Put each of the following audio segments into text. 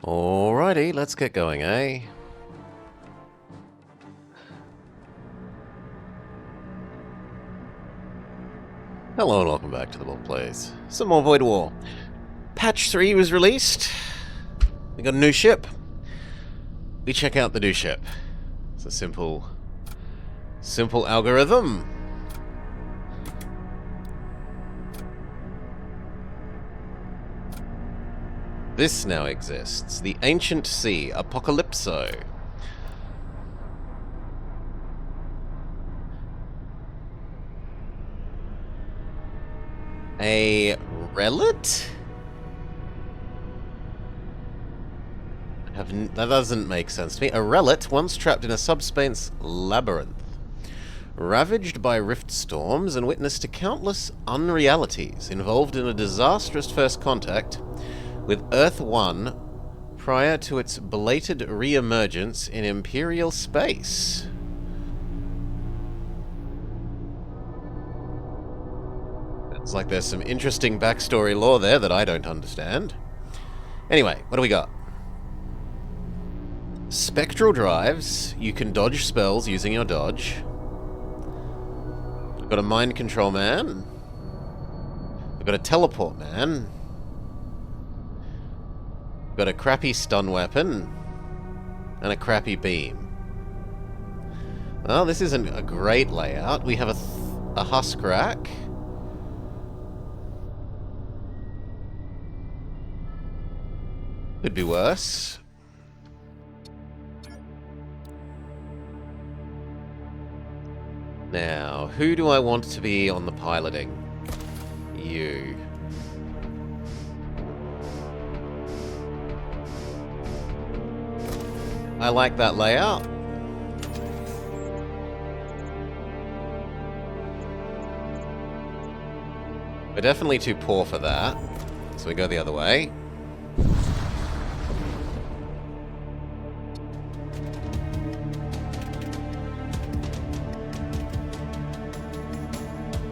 Alrighty, let's get going, eh? Hello and welcome back to the Bold Plays. Some more Void War. Patch 3 was released. We got a new ship. We check out the new ship. It's a simple algorithm. This now exists. The Ancient Sea, Apocalypso. A relit? That doesn't make sense to me. A relit once trapped in a subspace labyrinth. Ravaged by rift storms and witness to countless unrealities involved in a disastrous first contact with Earth-1 prior to its belated re-emergence in Imperial space. It's like there's some interesting backstory lore there that I don't understand. Anyway, what do we got? Spectral drives. You can dodge spells using your dodge. We've got a mind control man. We've got a teleport man. We've got a crappy stun weapon. And a crappy beam. Well, this isn't a great layout. We have a husk rack. Could be worse. Now, who do I want to be on the piloting? You. I like that layout. We're definitely too poor for that, so we go the other way.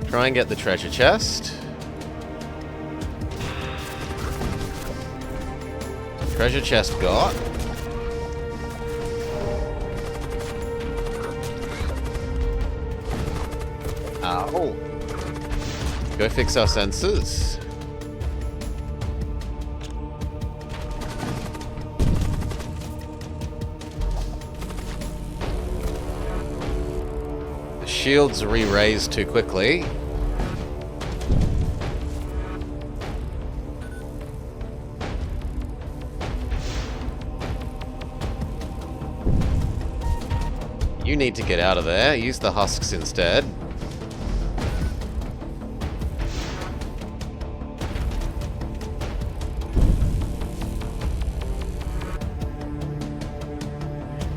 Try and get the treasure chest. Treasure chest got. Ow. Go fix our sensors. The shields re-raised too quickly. You need to get out of there. Use the husks instead.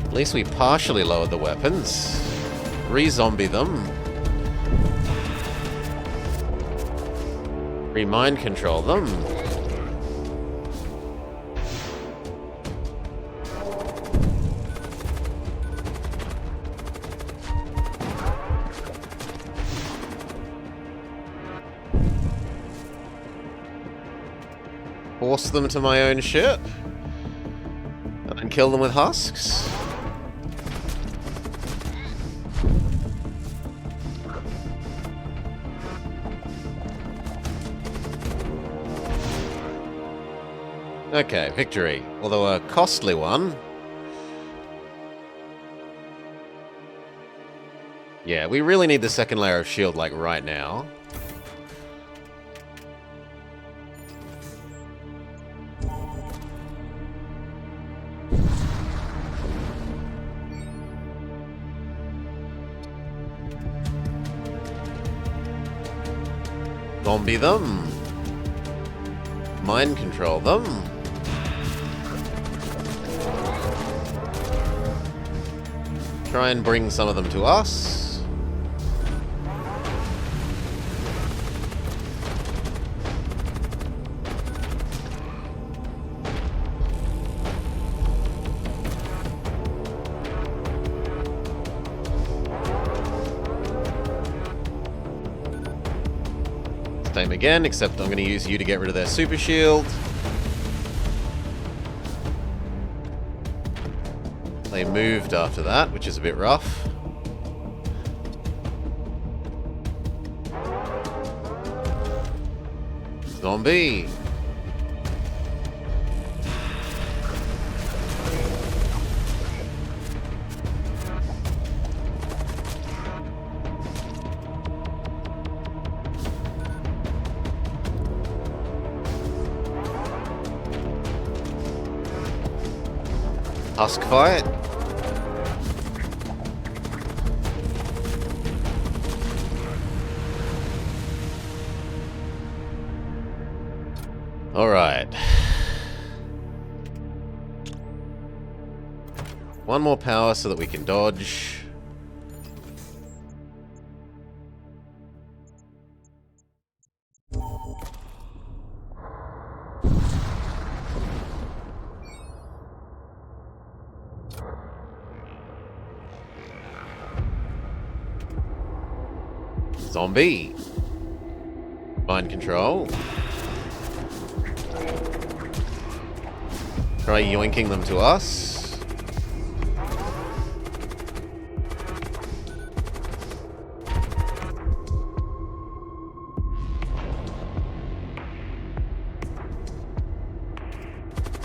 At least we partially lowered the weapons. Re-zombie them. Re-mind control them. Force them to my own ship. And then kill them with husks. Okay, victory. Although a costly one. Yeah, we really need the second layer of shield, like, right now. Zombie them. Mind control them. Try and bring some of them to us. Same again, except I'm going to use you to get rid of their super shield. They moved after that, which is a bit rough. Zombie! Husk fight. Alright. One more power so that we can dodge. Zombie. Mind control. Try yoinking them to us.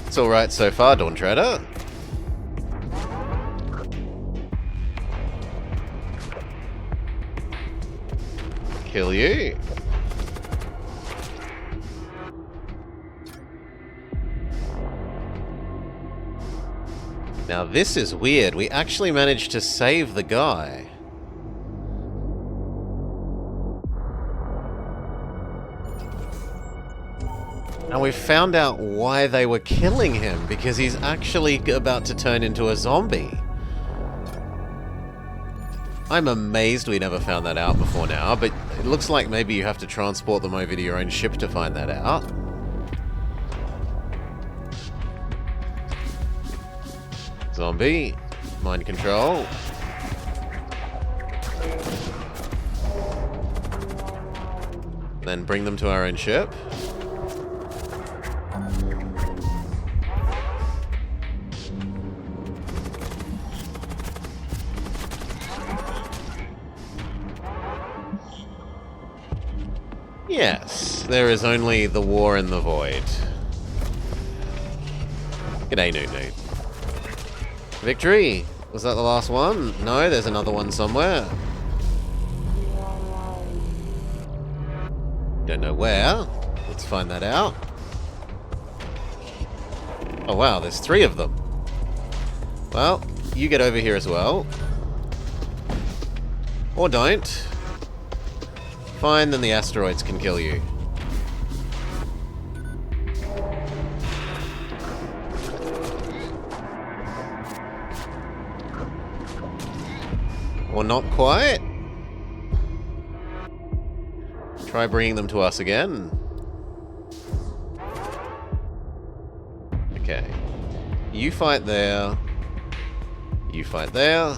It's alright so far, Dawn Treader. Kill you. Now this is weird. We actually managed to save the guy. And we found out why they were killing him, because he's actually about to turn into a zombie. I'm amazed we never found that out before now, but it looks like maybe you have to transport them over to your own ship to find that out. Zombie. Mind control. Then bring them to our own ship. Yes, there is only the war in the void. G'day, Nunu. Victory! Was that the last one? No, there's another one somewhere. Don't know where. Let's find that out. Oh wow, there's 3 of them. Well, you get over here as well. Or don't. Fine, then the asteroids can kill you. Or not quite. Try bringing them to us again. Okay. You fight there. You fight there.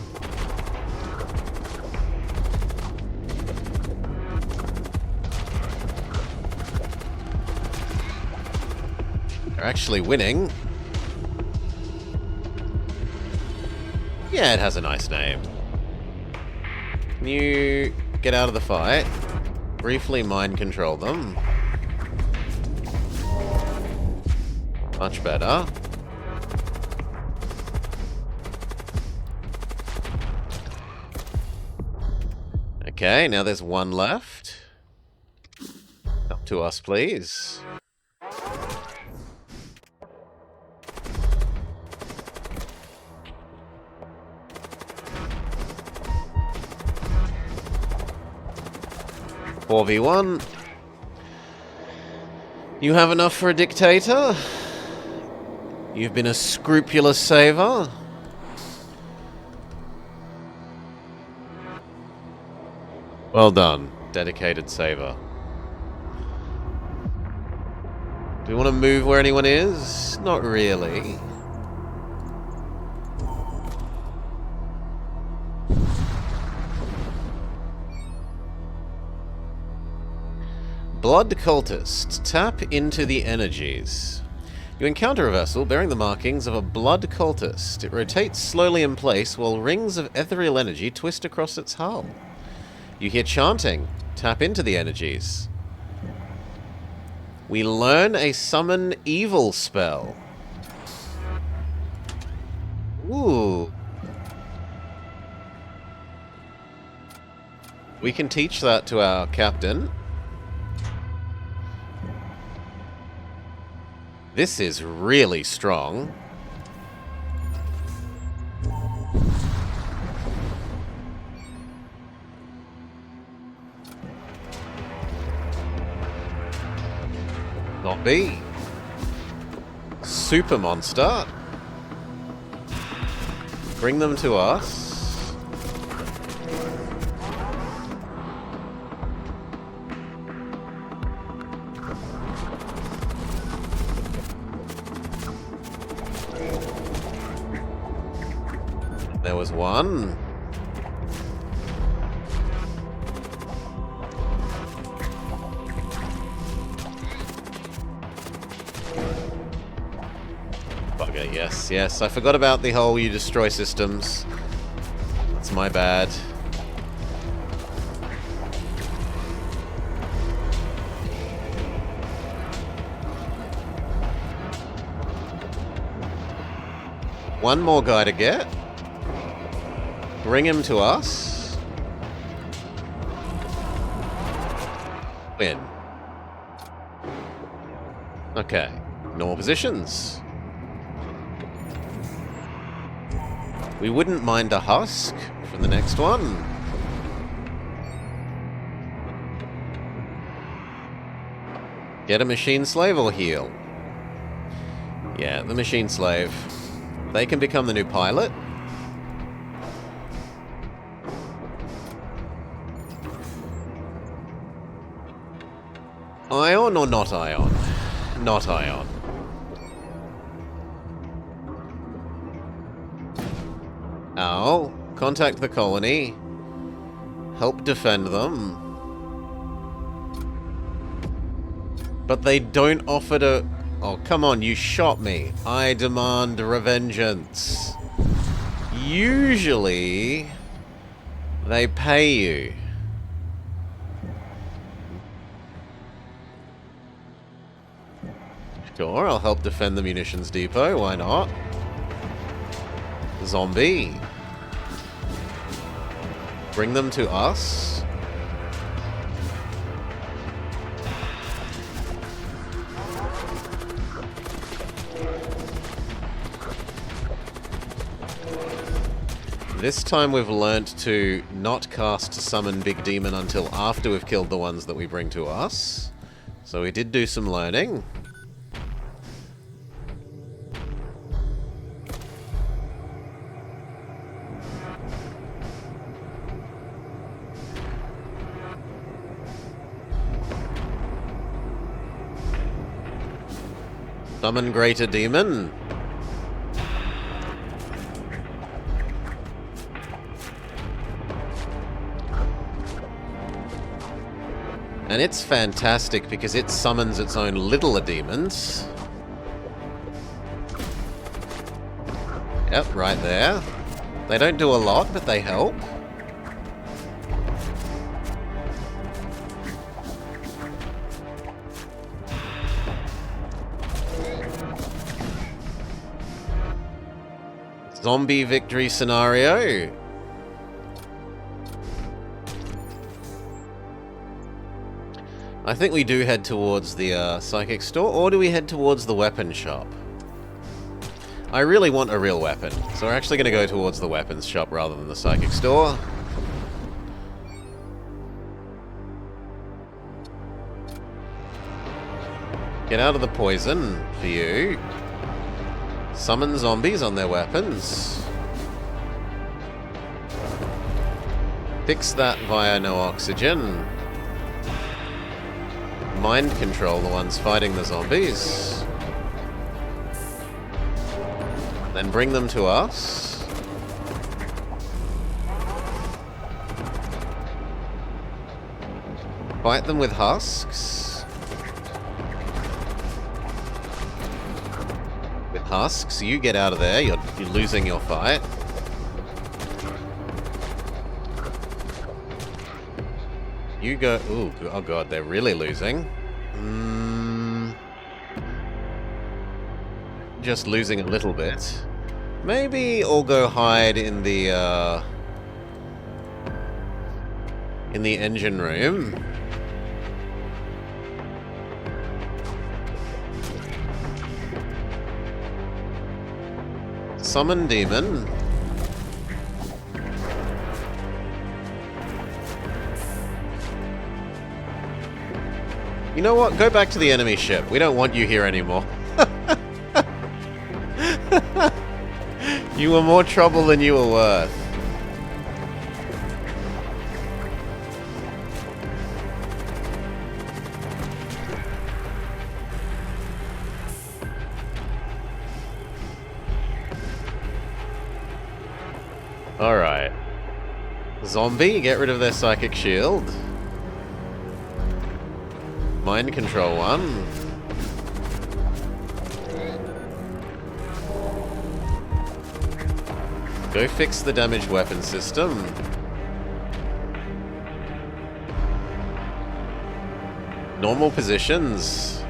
They're actually winning. Yeah, it has a nice name. Can you get out of the fight? Briefly mind control them. Much better. Okay, now there's one left. Up to us, please. "4v1. You have enough for a dictator? You've been a scrupulous saver? Well done, dedicated saver. Do we want to move where anyone is? Not really. Blood Cultist. Tap into the energies. You encounter a vessel bearing the markings of a blood cultist. It rotates slowly in place while rings of ethereal energy twist across its hull. You hear chanting. Tap into the energies. We learn a summon evil spell. Ooh. We can teach that to our captain. This is really strong. Not B. Super monster. Bring them to us. There was one. Bugger, yes. I forgot about the whole you destroy systems. That's my bad. One more guy to get. Bring him to us. Win. Okay. Normal positions. We wouldn't mind a husk for the next one. Get a machine slave or heal? Yeah, the machine slave. They can become the new pilot. Ion or not ion? Not ion. Al, contact the colony. Help defend them. But they don't offer to... Oh, come on, you shot me. I demand revengeance. Usually, they pay you. Sure, I'll help defend the munitions depot, why not? Zombie. Bring them to us. This time we've learnt to not cast Summon Big Demon until after we've killed the ones that we bring to us. So we did do some learning. Summon Greater Demon. And it's fantastic because it summons its own littler demons. Yep, right there. They don't do a lot, but they help. Zombie victory scenario. I think we do head towards the psychic store, or do we head towards the weapon shop? I really want a real weapon, so we're actually going to go towards the weapons shop rather than the psychic store. Get out of the poison for you. Summon zombies on their weapons. Fix that via no oxygen. Mind control the ones fighting the zombies. Then bring them to us. Fight them with husks. Husks, you get out of there. You're losing your fight. You go... Ooh, oh god, they're really losing. Just losing a little bit. Maybe I'll go hide in the engine room. Summon demon. You know what? Go back to the enemy ship. We don't want you here anymore. You were more trouble than you were worth. Alright. Zombie, get rid of their psychic shield. Mind control 1. Go fix the damaged weapon system. Normal positions.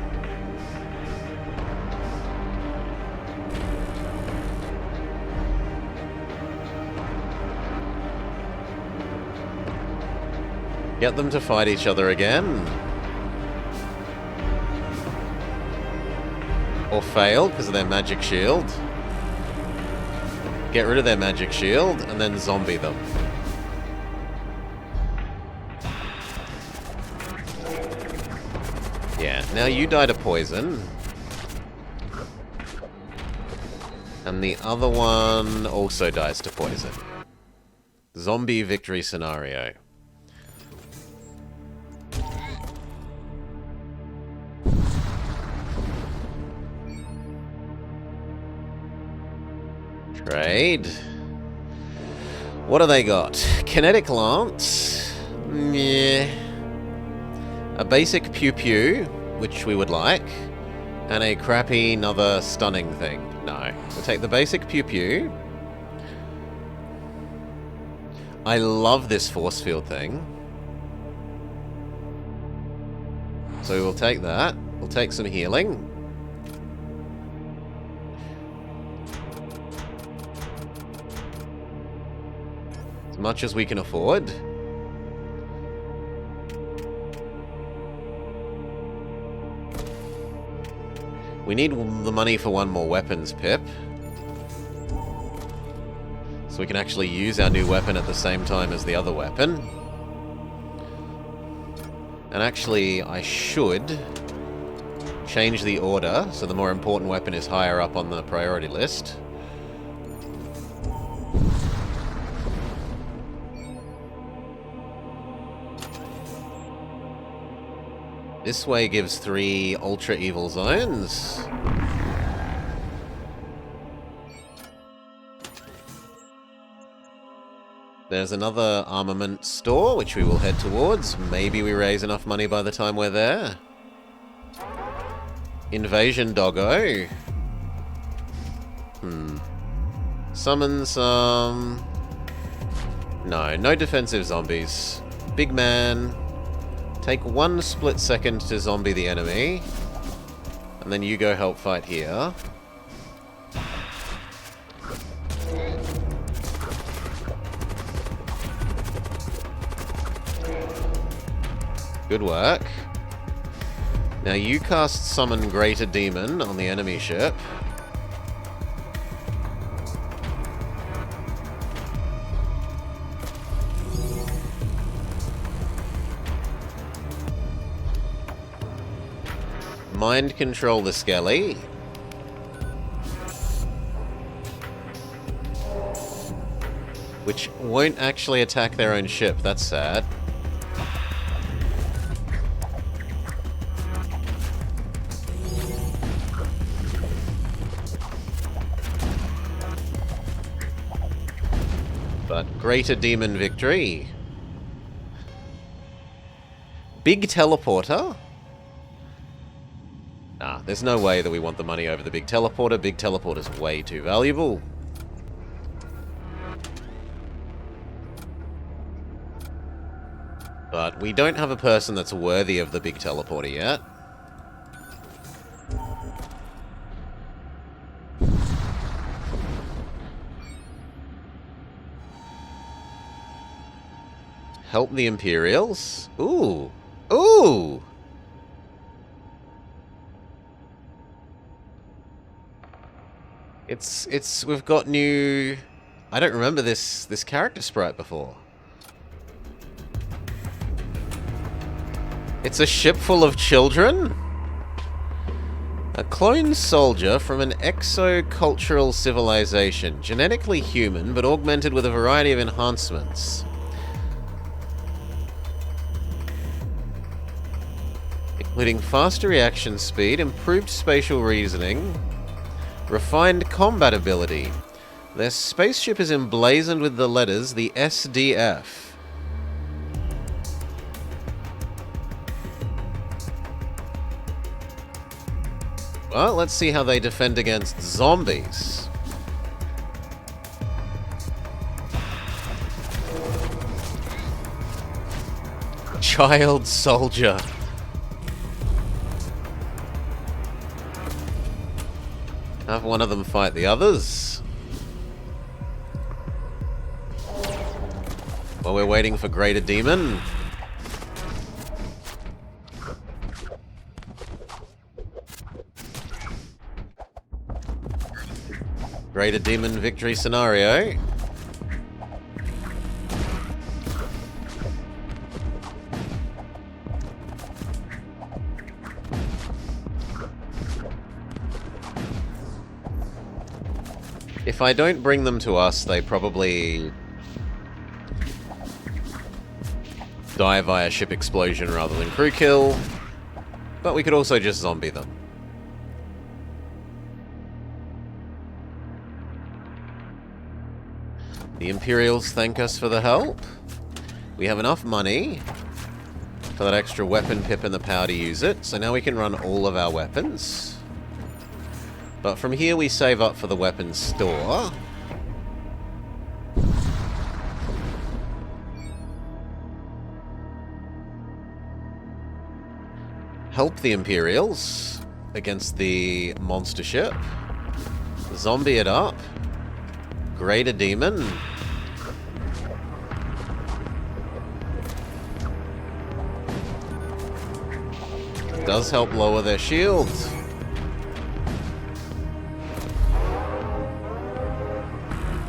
Get them to fight each other again. Or fail because of their magic shield. Get rid of their magic shield and then zombie them. Yeah, now you die to poison. And the other one also dies to poison. Zombie victory scenario. Trade. What do they got? Kinetic Lance. Yeah. A basic Pew Pew, which we would like. And a crappy another stunning thing. No. We'll take the basic Pew Pew. I love this force field thing. So we'll take that. We'll take some healing. Much as we can afford. We need the money for one more weapons pip. So we can actually use our new weapon at the same time as the other weapon. And actually, I should change the order so the more important weapon is higher up on the priority list. This way gives 3 ultra evil zones. There's another armament store, which we will head towards. Maybe we raise enough money by the time we're there. Invasion doggo. Summon some... No defensive zombies. Big man. Take 1 split second to zombie the enemy. And then you go help fight here. Good work. Now you cast Summon Greater Demon on the enemy ship. Mind control the Skelly. Which won't actually attack their own ship. That's sad. But Greater Demon victory. Big teleporter. Nah, there's no way that we want the money over the big teleporter. Big teleporter's way too valuable. But we don't have a person that's worthy of the big teleporter yet. Help the Imperials? Ooh. Ooh! We've got new... I don't remember this character sprite before. It's a ship full of children? A clone soldier from an exocultural civilization. Genetically human, but augmented with a variety of enhancements. Including faster reaction speed, improved spatial reasoning, refined combat ability. Their spaceship is emblazoned with the letters, the SDF. Well, let's see how they defend against zombies. Child soldier. Have one of them fight the others. While we're waiting for Greater Demon. Greater Demon victory scenario. If I don't bring them to us, they probably die via ship explosion rather than crew kill. But we could also just zombie them. The Imperials thank us for the help. We have enough money for that extra weapon pip and the power to use it, so now we can run all of our weapons. But from here we save up for the weapons store. Help the Imperials against the monster ship. Zombie it up. Greater Demon. Does help lower their shields.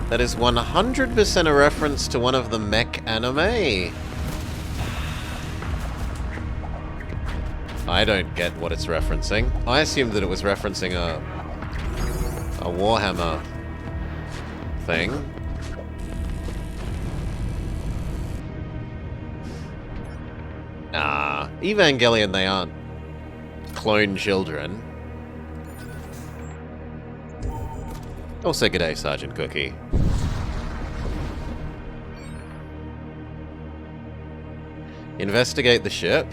That is 100% a reference to one of the mech anime. I don't get what it's referencing. I assumed that it was referencing a Warhammer thing. Nah, Evangelion, they aren't clone children. Also, g'day, Sergeant Cookie. Investigate the ship.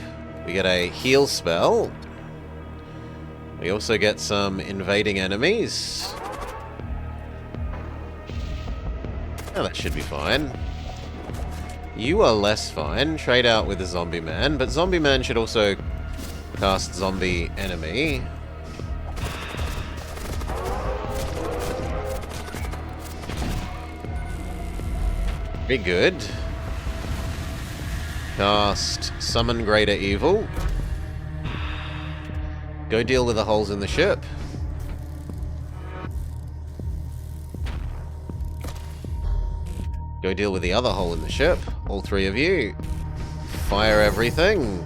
We get a heal spell. We also get some invading enemies. Oh, that should be fine. You are less fine. Trade out with a zombie man, but zombie man should also cast zombie enemy. Very good. Cast Summon Greater Evil. Go deal with the holes in the ship. Go deal with the other hole in the ship. All three of you. Fire everything.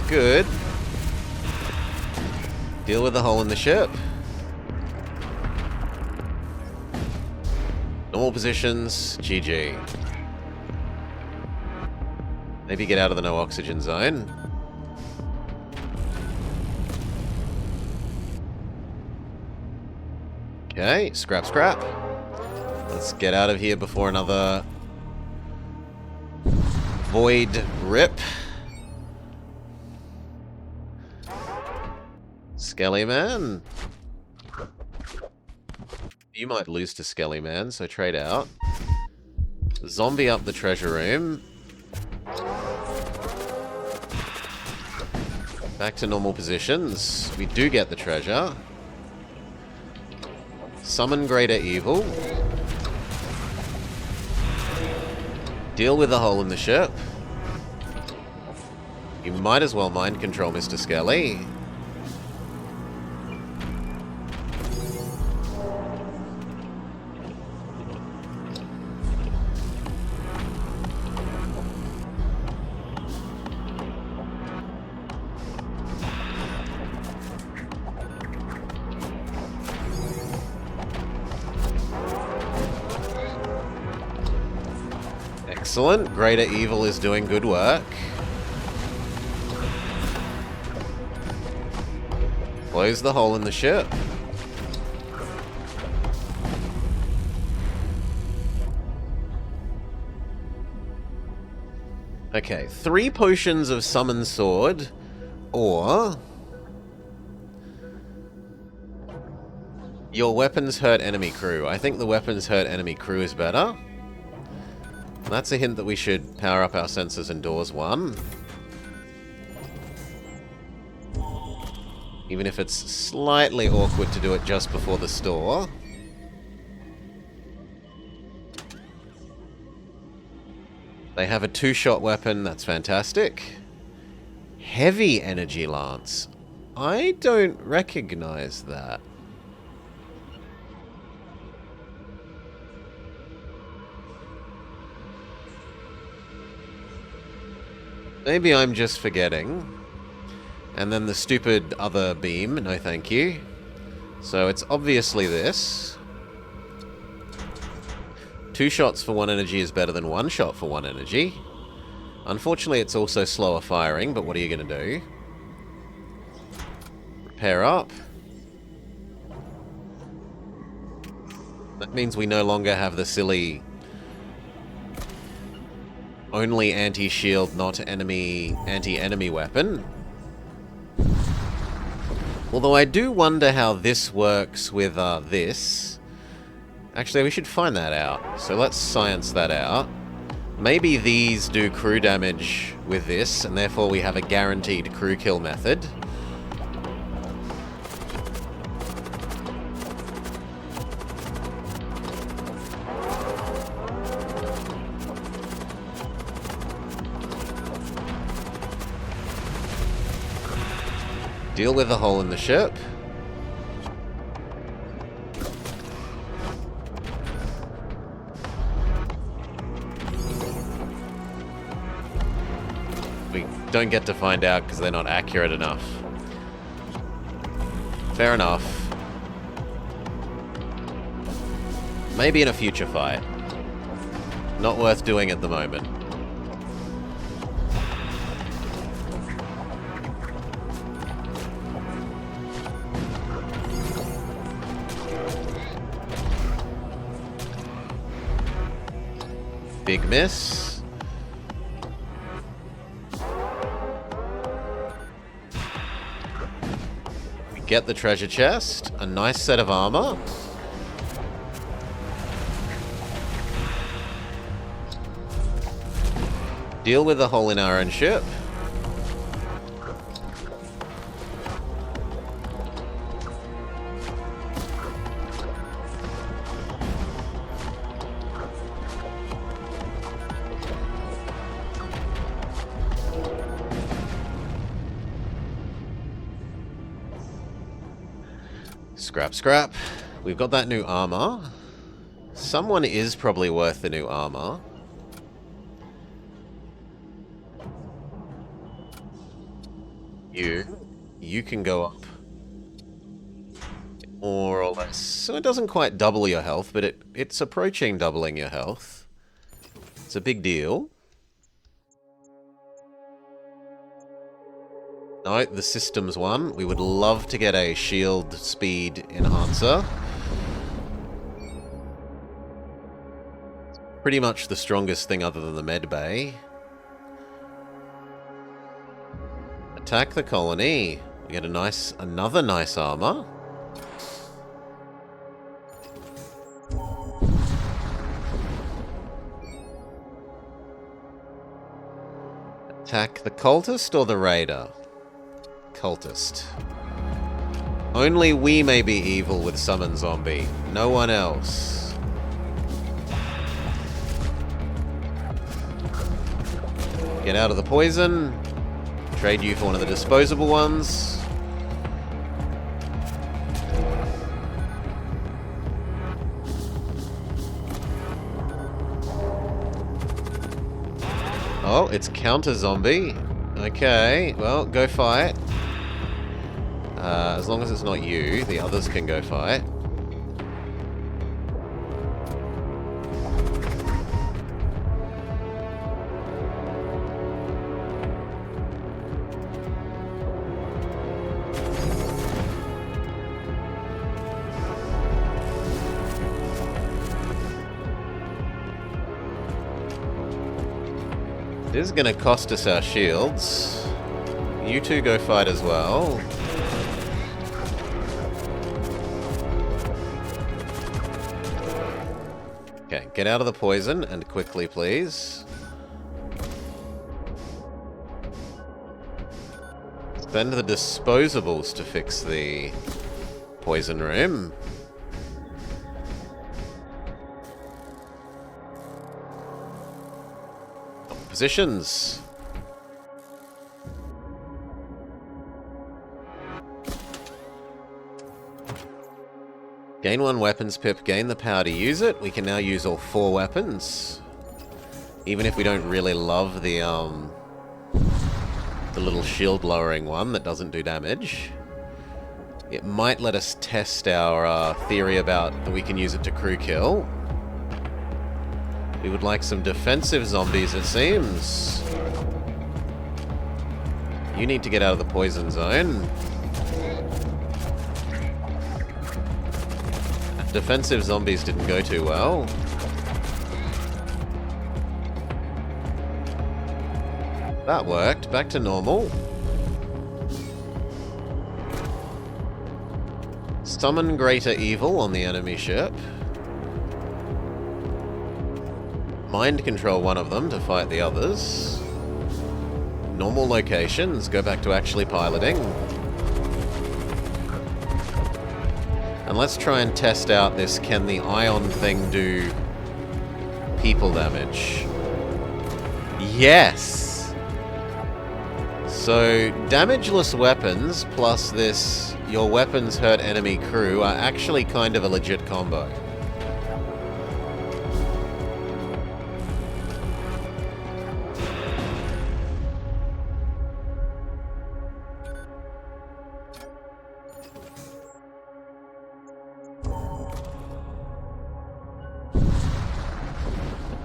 Good. Deal with the hole in the ship. Normal positions, GG. Maybe get out of the no oxygen zone. Okay, scrap, scrap. Let's get out of here before another void rip. Skelly Man. You might lose to Skelly Man, so trade out. Zombie up the treasure room. Back to normal positions. We do get the treasure. Summon Greater Evil. Deal with the hole in the ship. You might as well mind control Mr. Skelly. Excellent. Greater Evil is doing good work. Close the hole in the ship. Okay, 3 potions of Summon Sword, or your weapons hurt enemy crew. I think the weapons hurt enemy crew is better. That's a hint that we should power up our sensors in Doors 1. Even if it's slightly awkward to do it just before the store. They have a 2-shot weapon, that's fantastic. Heavy Energy Lance. I don't recognize that. Maybe I'm just forgetting. And then the stupid other beam, no thank you. So it's obviously this. 2 shots for 1 energy is better than 1 shot for 1 energy. Unfortunately, it's also slower firing, but what are you going to do? Repair up. That means we no longer have the silly only anti-shield, not enemy, anti-enemy weapon. Although I do wonder how this works with this. Actually, we should find that out. So let's science that out. Maybe these do crew damage with this, and therefore we have a guaranteed crew kill method. Deal with the hole in the ship. We don't get to find out because they're not accurate enough. Fair enough. Maybe in a future fight. Not worth doing at the moment. Big miss. We get the treasure chest. A nice set of armor. Deal with the hole in our own ship. Scrap, scrap. We've got that new armor. Someone is probably worth the new armor. You can go up. More or less. So it doesn't quite double your health, but it's approaching doubling your health. It's a big deal. No, the systems one. We would love to get a shield speed enhancer. Pretty much the strongest thing other than the med bay. Attack the colony. We get another nice armor. Attack the cultist or the raider? Cultist. Only we may be evil with summon zombie. No one else. Get out of the poison. Trade you for one of the disposable ones. Oh, it's counter-zombie. Okay, well, go fight. As long as it's not you, the others can go fight. This is going to cost us our shields. You two go fight as well. Okay, get out of the poison and quickly, please. Spend the disposables to fix the poison room. Positions. Gain 1 weapons pip, gain the power to use it. We can now use all 4 weapons. Even if we don't really love the little shield lowering one that doesn't do damage. It might let us test our theory about that we can use it to crew kill. We would like some defensive zombies, it seems. You need to get out of the poison zone. Defensive zombies didn't go too well. That worked. Back to normal. Summon greater evil on the enemy ship. Mind control one of them to fight the others. Normal locations, go back to actually piloting. And let's try and test out this, can the ion thing do people damage? Yes! So, damageless weapons plus this, your weapons hurt enemy crew, are actually kind of a legit combo.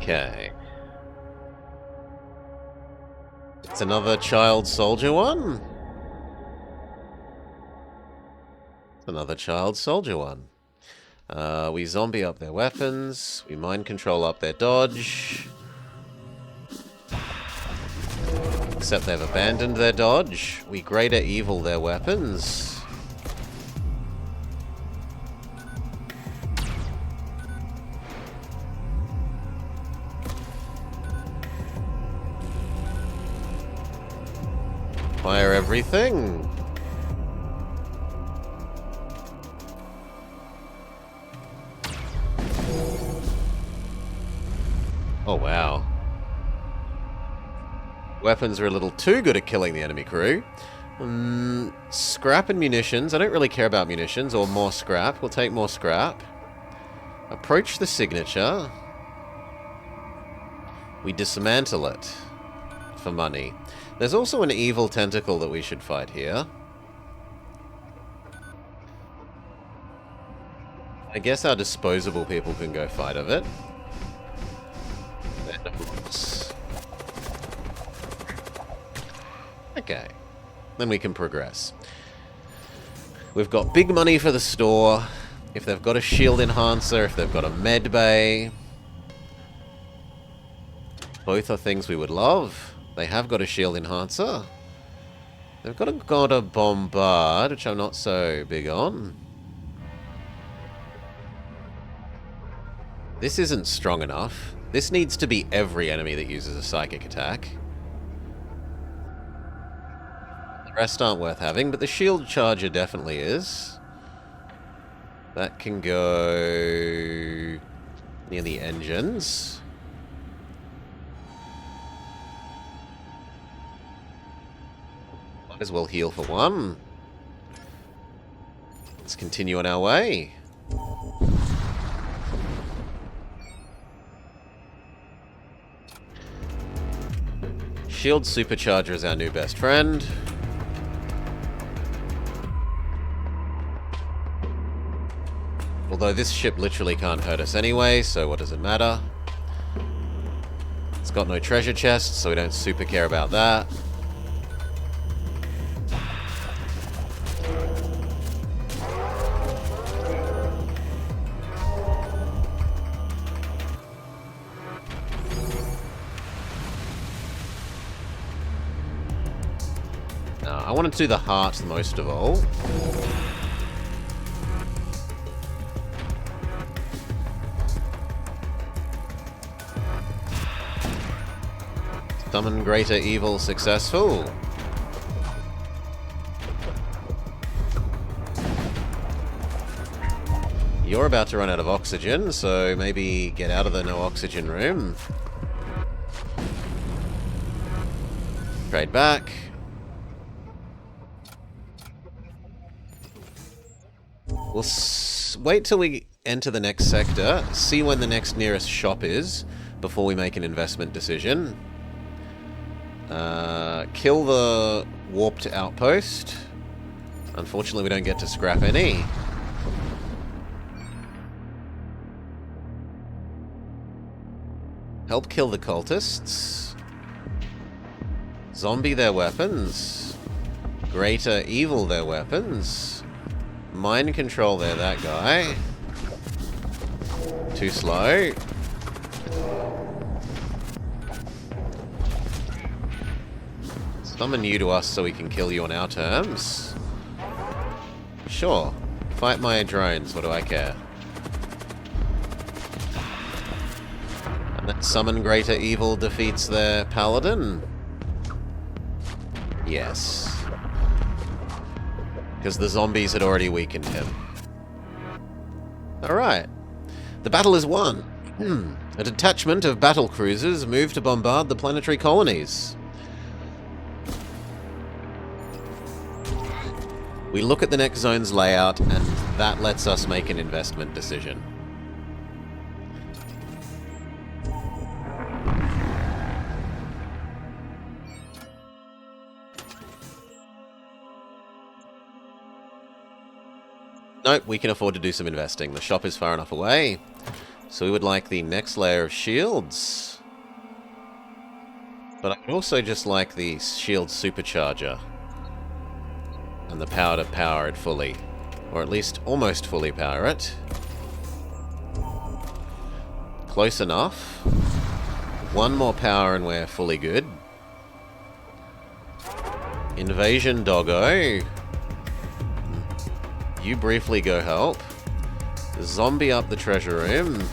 Okay. It's another child soldier one? It's another child soldier one. We zombie up their weapons. We mind control up their dodge. Except they've abandoned their dodge. We greater evil their weapons. Fire everything. Oh, wow. Weapons are a little too good at killing the enemy crew. Scrap and munitions. I don't really care about munitions or more scrap. We'll take more scrap. Approach the signature. We dismantle it for money. There's also an evil tentacle that we should fight here. I guess our disposable people can go fight of it. Okay. then we can progress. We've got big money for the store. If they've got a shield enhancer, if they've got a med bay. Both are things we would love. They have got a shield enhancer. They've got a bombard, which I'm not so big on. This isn't strong enough. This needs to be every enemy that uses a psychic attack. The rest aren't worth having, but the shield charger definitely is. That can go near the engines. Might as well heal for one. Let's continue on our way. Shield Supercharger is our new best friend. Although this ship literally can't hurt us anyway, so what does it matter? It's got no treasure chests, so we don't super care about that. I wanted to do the heart most of all. Summon Greater Evil successful. You're about to run out of oxygen, so maybe get out of the no oxygen room. Trade back. We'll wait till we enter the next sector, see when the next nearest shop is, before we make an investment decision. Kill the warped outpost. Unfortunately, we don't get to scrap any. Help kill the cultists. Zombie their weapons. Greater Evil their weapons. Mind control there, that guy. Too slow. Summon you to us so we can kill you on our terms. Sure. Fight my drones, what do I care? And that Summon Greater Evil defeats their paladin? Yes. Because the zombies had already weakened him. Alright. The battle is won. A detachment of battle cruisers moved to bombard the planetary colonies. We look at the next zone's layout, and that lets us make an investment decision. Nope, we can afford to do some investing. The shop is far enough away. So we would like the next layer of shields. But I would also just like the shield supercharger. And the power to power it fully. Or at least almost fully power it. Close enough. One more power and we're fully good. Invasion Doggo. You briefly go help. Zombie up the treasure room.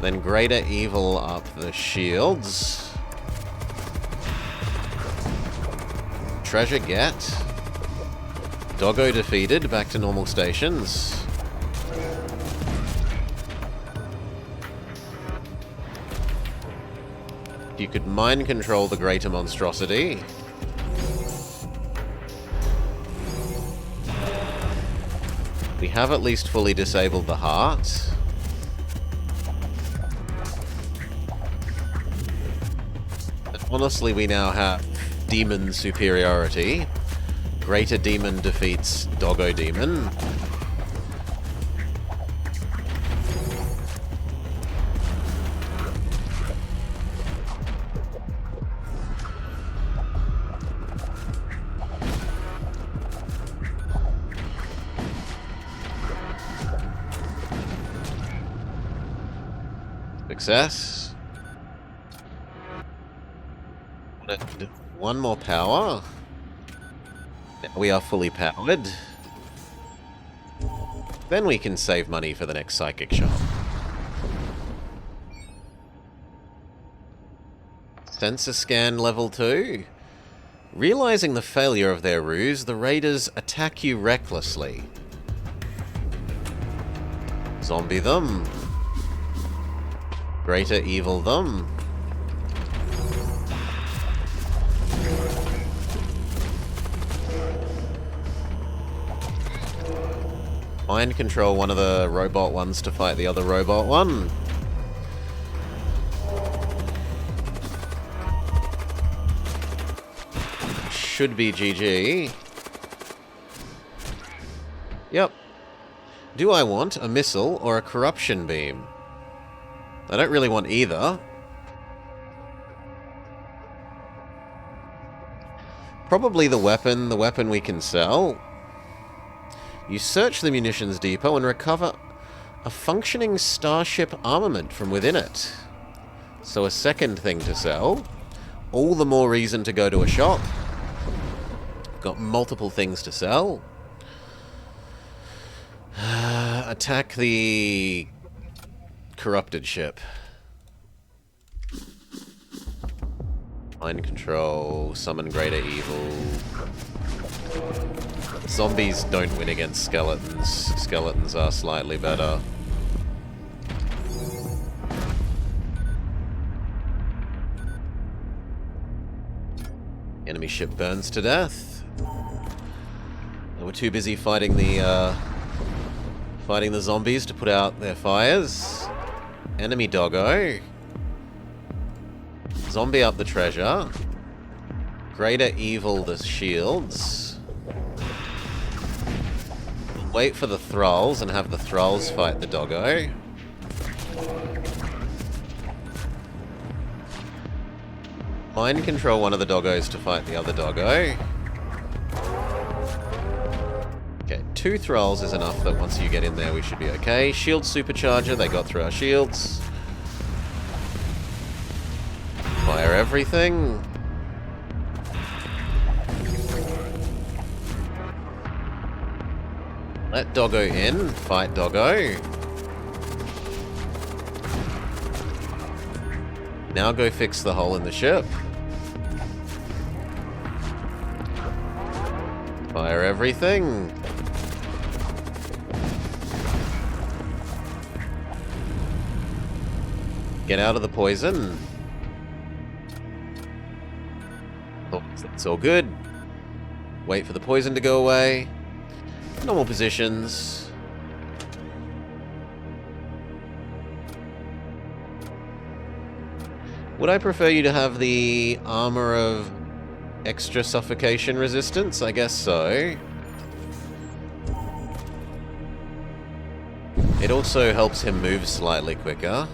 Then Greater Evil up the shields. Treasure get. Doggo defeated, back to normal stations. You could mind control the greater monstrosity. We have at least fully disabled the heart. And honestly, we now have demon superiority. Greater Demon defeats Doggo Demon. Success. One more power. Now we are fully powered. Then we can save money for the next psychic shop. Sensor scan level 2. Realizing the failure of their ruse, the raiders attack you recklessly. Zombie them. Greater evil them. Mind control one of the robot ones to fight the other robot one. Should be GG. Yep. Do I want a missile or a corruption beam? I don't really want either. Probably the weapon we can sell. You search the munitions depot and recover a functioning starship armament from within it. So a second thing to sell. All the more reason to go to a shop. Got multiple things to sell. Attack the corrupted ship. Mind control, summon greater evil. Zombies don't win against skeletons. Skeletons are slightly better. Enemy ship burns to death. We're too busy fighting the zombies to put out their fires. Enemy doggo. Zombie up the treasure. Greater evil the shields. Wait for the thralls and have the thralls fight the doggo. Mind control one of the doggos to fight the other doggo. Okay, 2 thralls is enough that once you get in there we should be okay. Shield supercharger, they got through our shields. Fire everything. Let doggo in, fight doggo. Now go fix the hole in the ship. Fire everything. Get out of the poison. Oh, that's all good. Wait for the poison to go away. Normal positions. Would I prefer you to have the armor of extra suffocation resistance? I guess so. It also helps him move slightly quicker.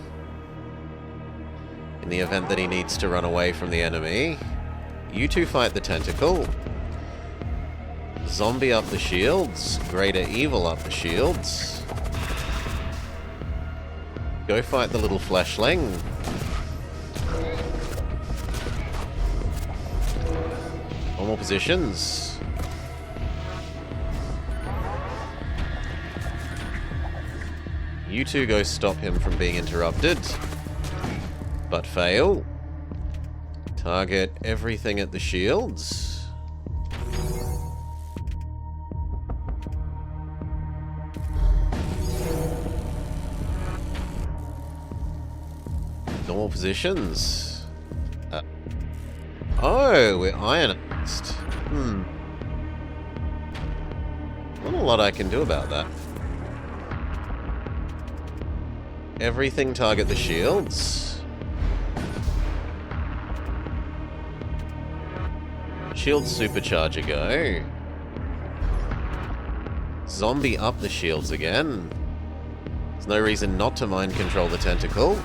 In the event that he needs to run away from the enemy. You two fight the tentacle. Zombie up the shields. Greater evil up the shields. Go fight the little fleshling. Normal positions. You two go stop him from being interrupted. But fail. Target everything at the shields. Normal positions. Oh, we're ionized. Not a lot I can do about that. Everything target the shields. Shield supercharger go. Zombie up the shields again. There's no reason not to mind control the tentacle.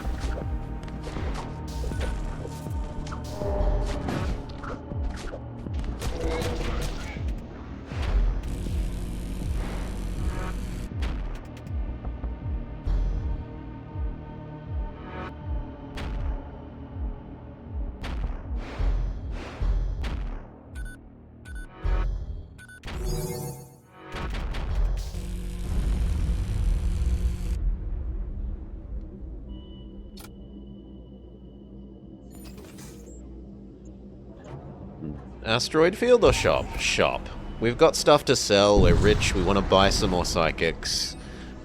Asteroid field or shop? Shop. We've got stuff to sell, we're rich, we want to buy some more psychics.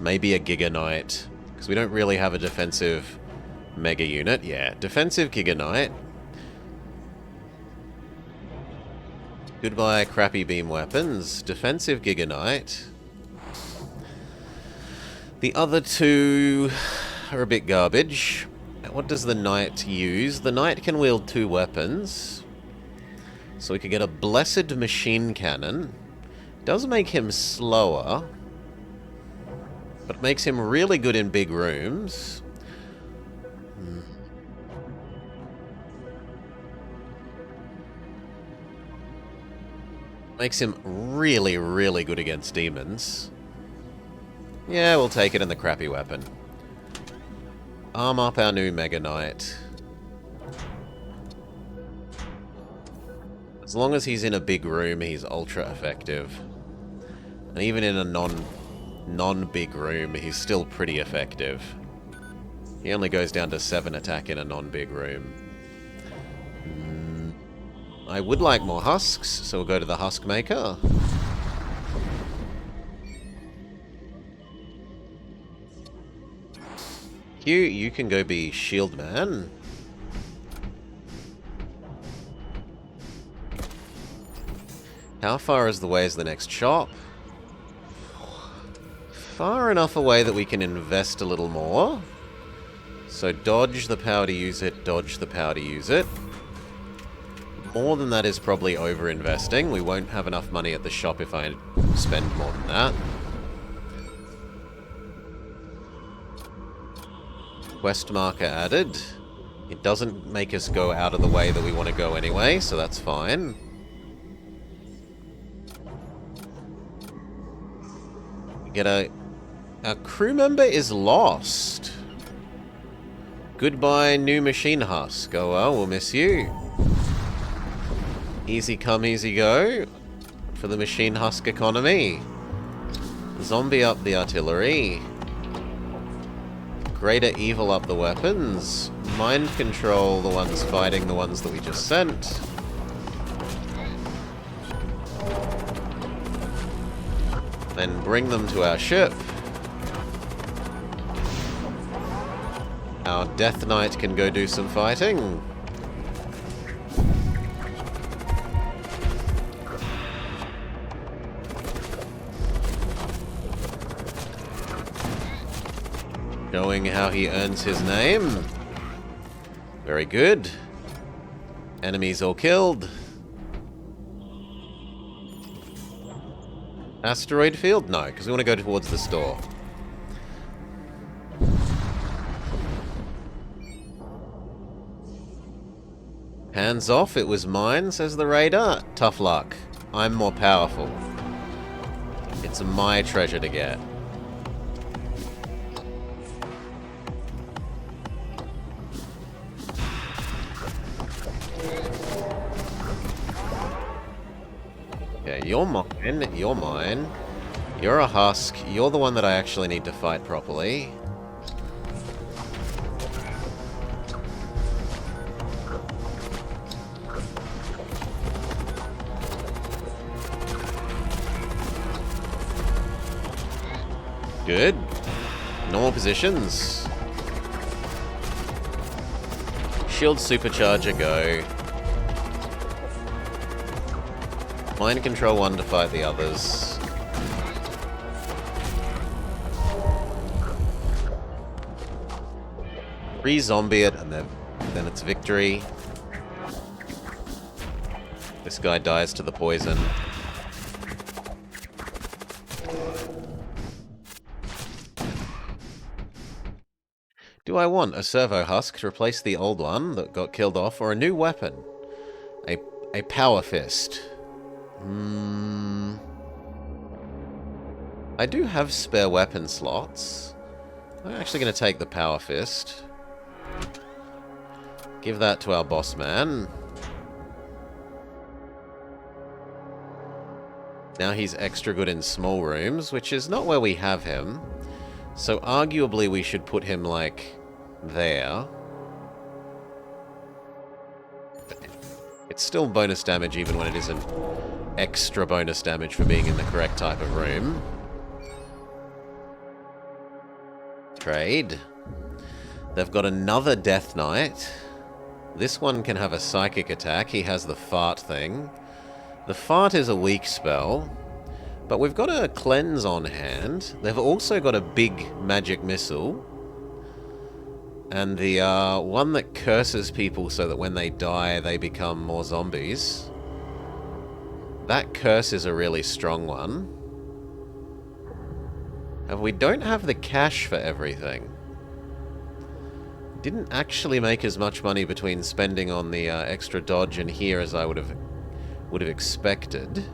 Maybe a Giga Knight. Because we don't really have a defensive mega unit. Yeah, defensive Giga Knight. Goodbye crappy beam weapons. Defensive Giga Knight. The other two are a bit garbage. What does the Knight use? The Knight can wield 2 weapons. So we could get a Blessed Machine Cannon. Does make him slower. But makes him really good in big rooms. Makes him really, really good against demons. Yeah, we'll take it in the crappy weapon. Arm up our new Mega Knight. As long as he's in a big room, he's ultra effective. And even in a non-big room, he's still pretty effective. He only goes down to 7 attack in a non-big room. I would like more husks, so we'll go to the Husk Maker. You can go be Shield Man. How far is the way is the next shop? Far enough away that we can invest a little more. So dodge the power to use it, dodge the power to use it. More than that is probably over-investing. We won't have enough money at the shop if I spend more than that. Quest marker added. It doesn't make us go out of the way that we want to go anyway, so that's fine. Get a crew member is lost. Goodbye, new machine husk. Oh well, we'll miss you. Easy come, easy go for the machine husk economy. Zombie up the artillery. Greater evil up the weapons. Mind control the ones fighting the ones that we just sent. Then bring them to our ship. Our Death Knight can go do some fighting. Showing how he earns his name. Very good. Enemies all killed. Asteroid field? No, because we want to go towards the store. Hands off, it was mine, says the raider. Tough luck. I'm more powerful. It's my treasure to get. Okay, you're mine, you're mine. You're a husk. You're the one that I actually need to fight properly. Good. Normal positions. Shield supercharger, go. Mind control one to fight the others. Re-zombie it, and then it's victory. This guy dies to the poison. Do I want a servo husk to replace the old one that got killed off, or a new weapon? A power fist. I do have spare weapon slots. I'm actually going to take the power fist. Give that to our boss man. Now he's extra good in small rooms, which is not where we have him. So arguably we should put him, like, there. It's still bonus damage even when it isn't extra bonus damage for being in the correct type of room. Trade. They've got another Death Knight. This one can have a psychic attack. He has the fart thing. The fart is a weak spell. But we've got a cleanse on hand. They've also got a big magic missile. And the one that curses people so that when they die they become more zombies. That curse is a really strong one. And we don't have the cash for everything. Didn't actually make as much money between spending on the extra dodge and here as I would have expected.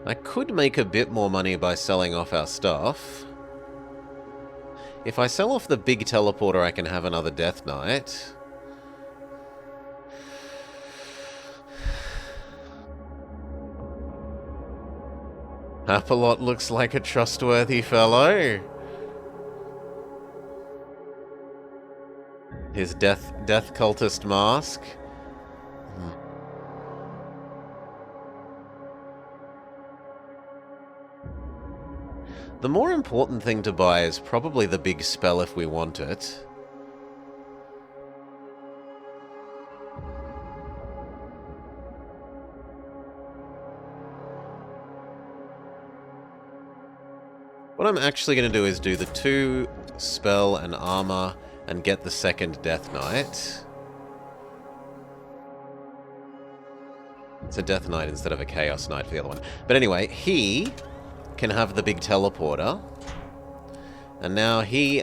I could make a bit more money by selling off our stuff. If I sell off the big teleporter, I can have another Death Knight. Apolot looks like a trustworthy fellow. His death cultist mask. The more important thing to buy is probably the big spell if we want it. What I'm actually going to do is do the 2 spell and armor and get the second Death Knight. It's a Death Knight instead of a Chaos Knight for the other one. But anyway, he can have the big teleporter. And now we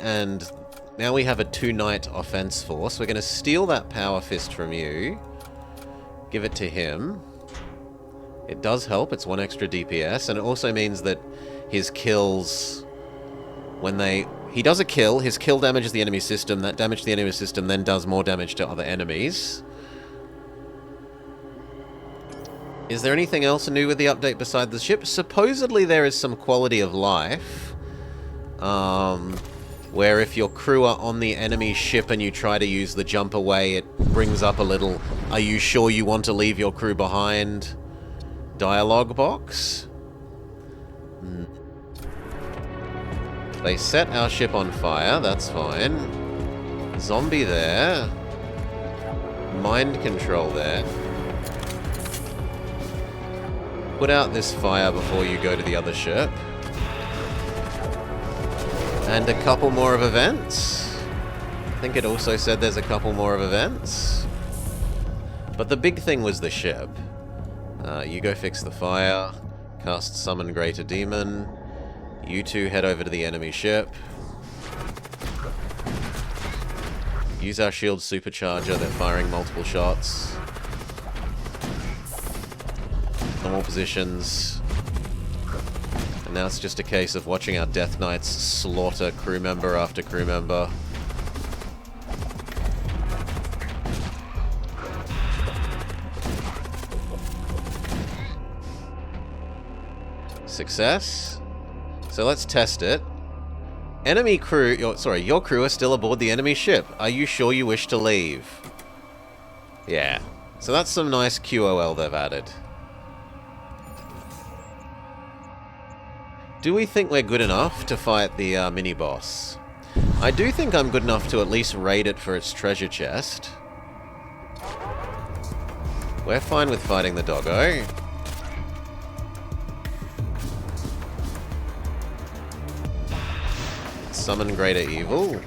have a 2-Knight offense force. We're going to steal that Power Fist from you. Give it to him. It does help. It's 1 extra DPS. And it also means that his kills, when he does a kill, his kill damages the enemy system. That damage to the enemy system then does more damage to other enemies. Is there anything else new with the update beside the ship? Supposedly there is some quality of life. Where if your crew are on the enemy ship and you try to use the jump away, it brings up a little, "Are you sure you want to leave your crew behind?" dialogue box. They set our ship on fire, that's fine. Zombie there. Mind control there. Put out this fire before you go to the other ship. And a couple more of events. I think it also said there's a couple more of events. But the big thing was the ship. You go fix the fire. Cast Summon Greater Demon. You two head over to the enemy ship. Use our shield supercharger. They're firing multiple shots. Normal positions. And now it's just a case of watching our Death Knights slaughter crew member after crew member. Success. So let's test it. Enemy crew, your crew are still aboard the enemy ship. Are you sure you wish to leave? Yeah. So that's some nice QOL they've added. Do we think we're good enough to fight the mini-boss? I do think I'm good enough to at least raid it for its treasure chest. We're fine with fighting the doggo. Summon Greater Evil.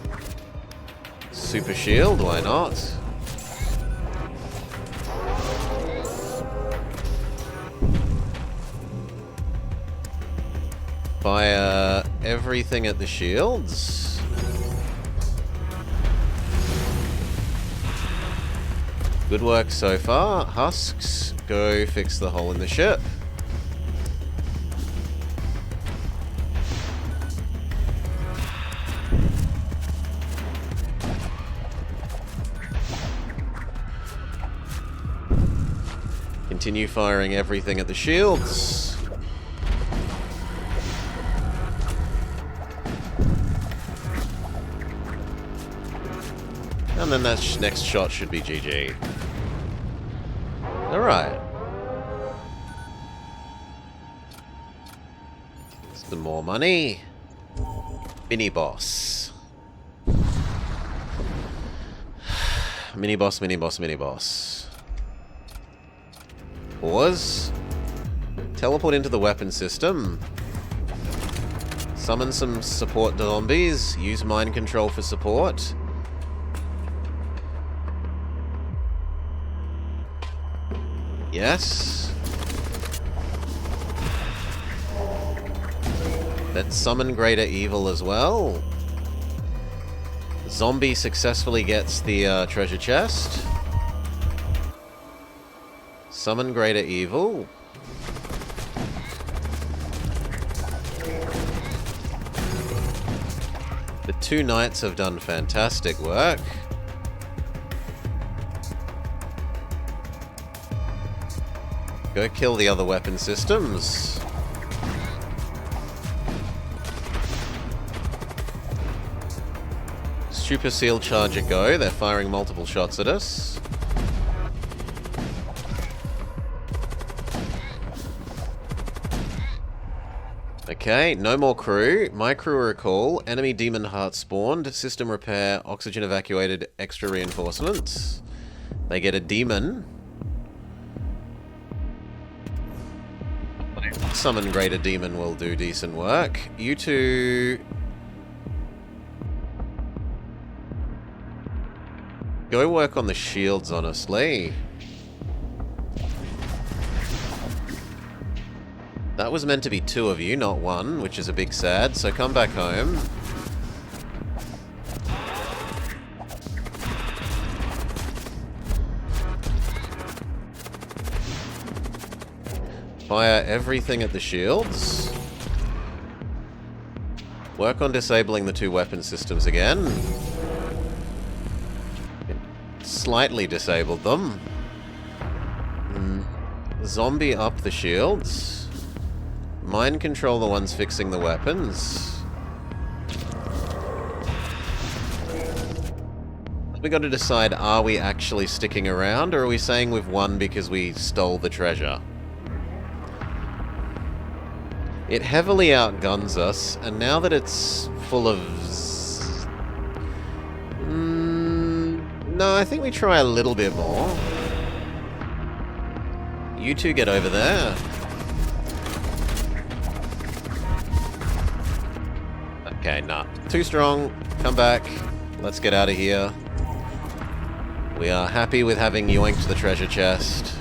Super Shield, why not? Fire everything at the shields. Good work so far. Husks, go fix the hole in the ship. Continue firing everything at the shields. then that next shot should be GG. Alright. Some more money. Mini boss. Mini boss, mini boss, mini boss. Pause. Teleport into the weapon system. Summon some support zombies. Use mind control for support. Yes. Let's summon greater evil as well. Zombie successfully gets the treasure chest. Summon greater evil. The two knights have done fantastic work. Go kill the other weapon systems. Super Seal Charger go. They're firing multiple shots at us. Okay, no more crew. My crew recall. Enemy demon heart spawned. System repair. Oxygen evacuated. Extra reinforcements. They get a demon. Summon greater demon will do decent work. You two... go work on the shields, honestly. That was meant to be two of you, not one, which is a big sad, so come back home. Fire everything at the shields. Work on disabling the two weapon systems again. Slightly disabled them. Zombie up the shields. Mind control the ones fixing the weapons. We got to decide, are we actually sticking around, or are we saying we've won because we stole the treasure? It heavily outguns us, and now that it's full of... no, I think we try a little bit more. You two get over there. Okay, nah. Too strong. Come back. Let's get out of here. We are happy with having yoinked the treasure chest.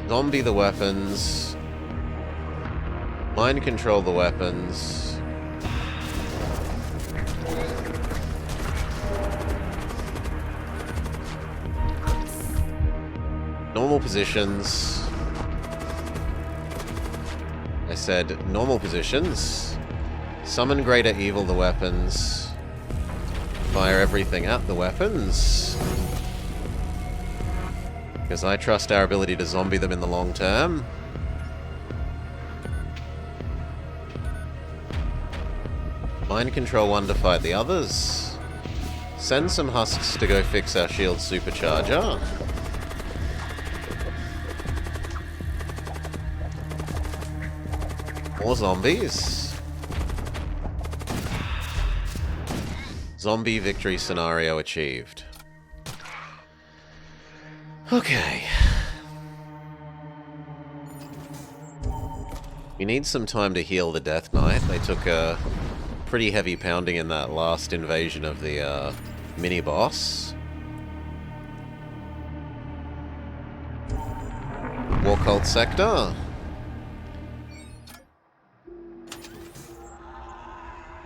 Zombie the weapons. Mind control the weapons. Normal positions. I said normal positions. Summon greater evil the weapons. Fire everything at the weapons. Because I trust our ability to zombie them in the long term. Mind control one to fight the others. Send some husks to go fix our shield supercharger. More zombies. Zombie victory scenario achieved. Okay. We need some time to heal the Death Knight. They took a pretty heavy pounding in that last invasion of the mini-boss. War Cult Sector.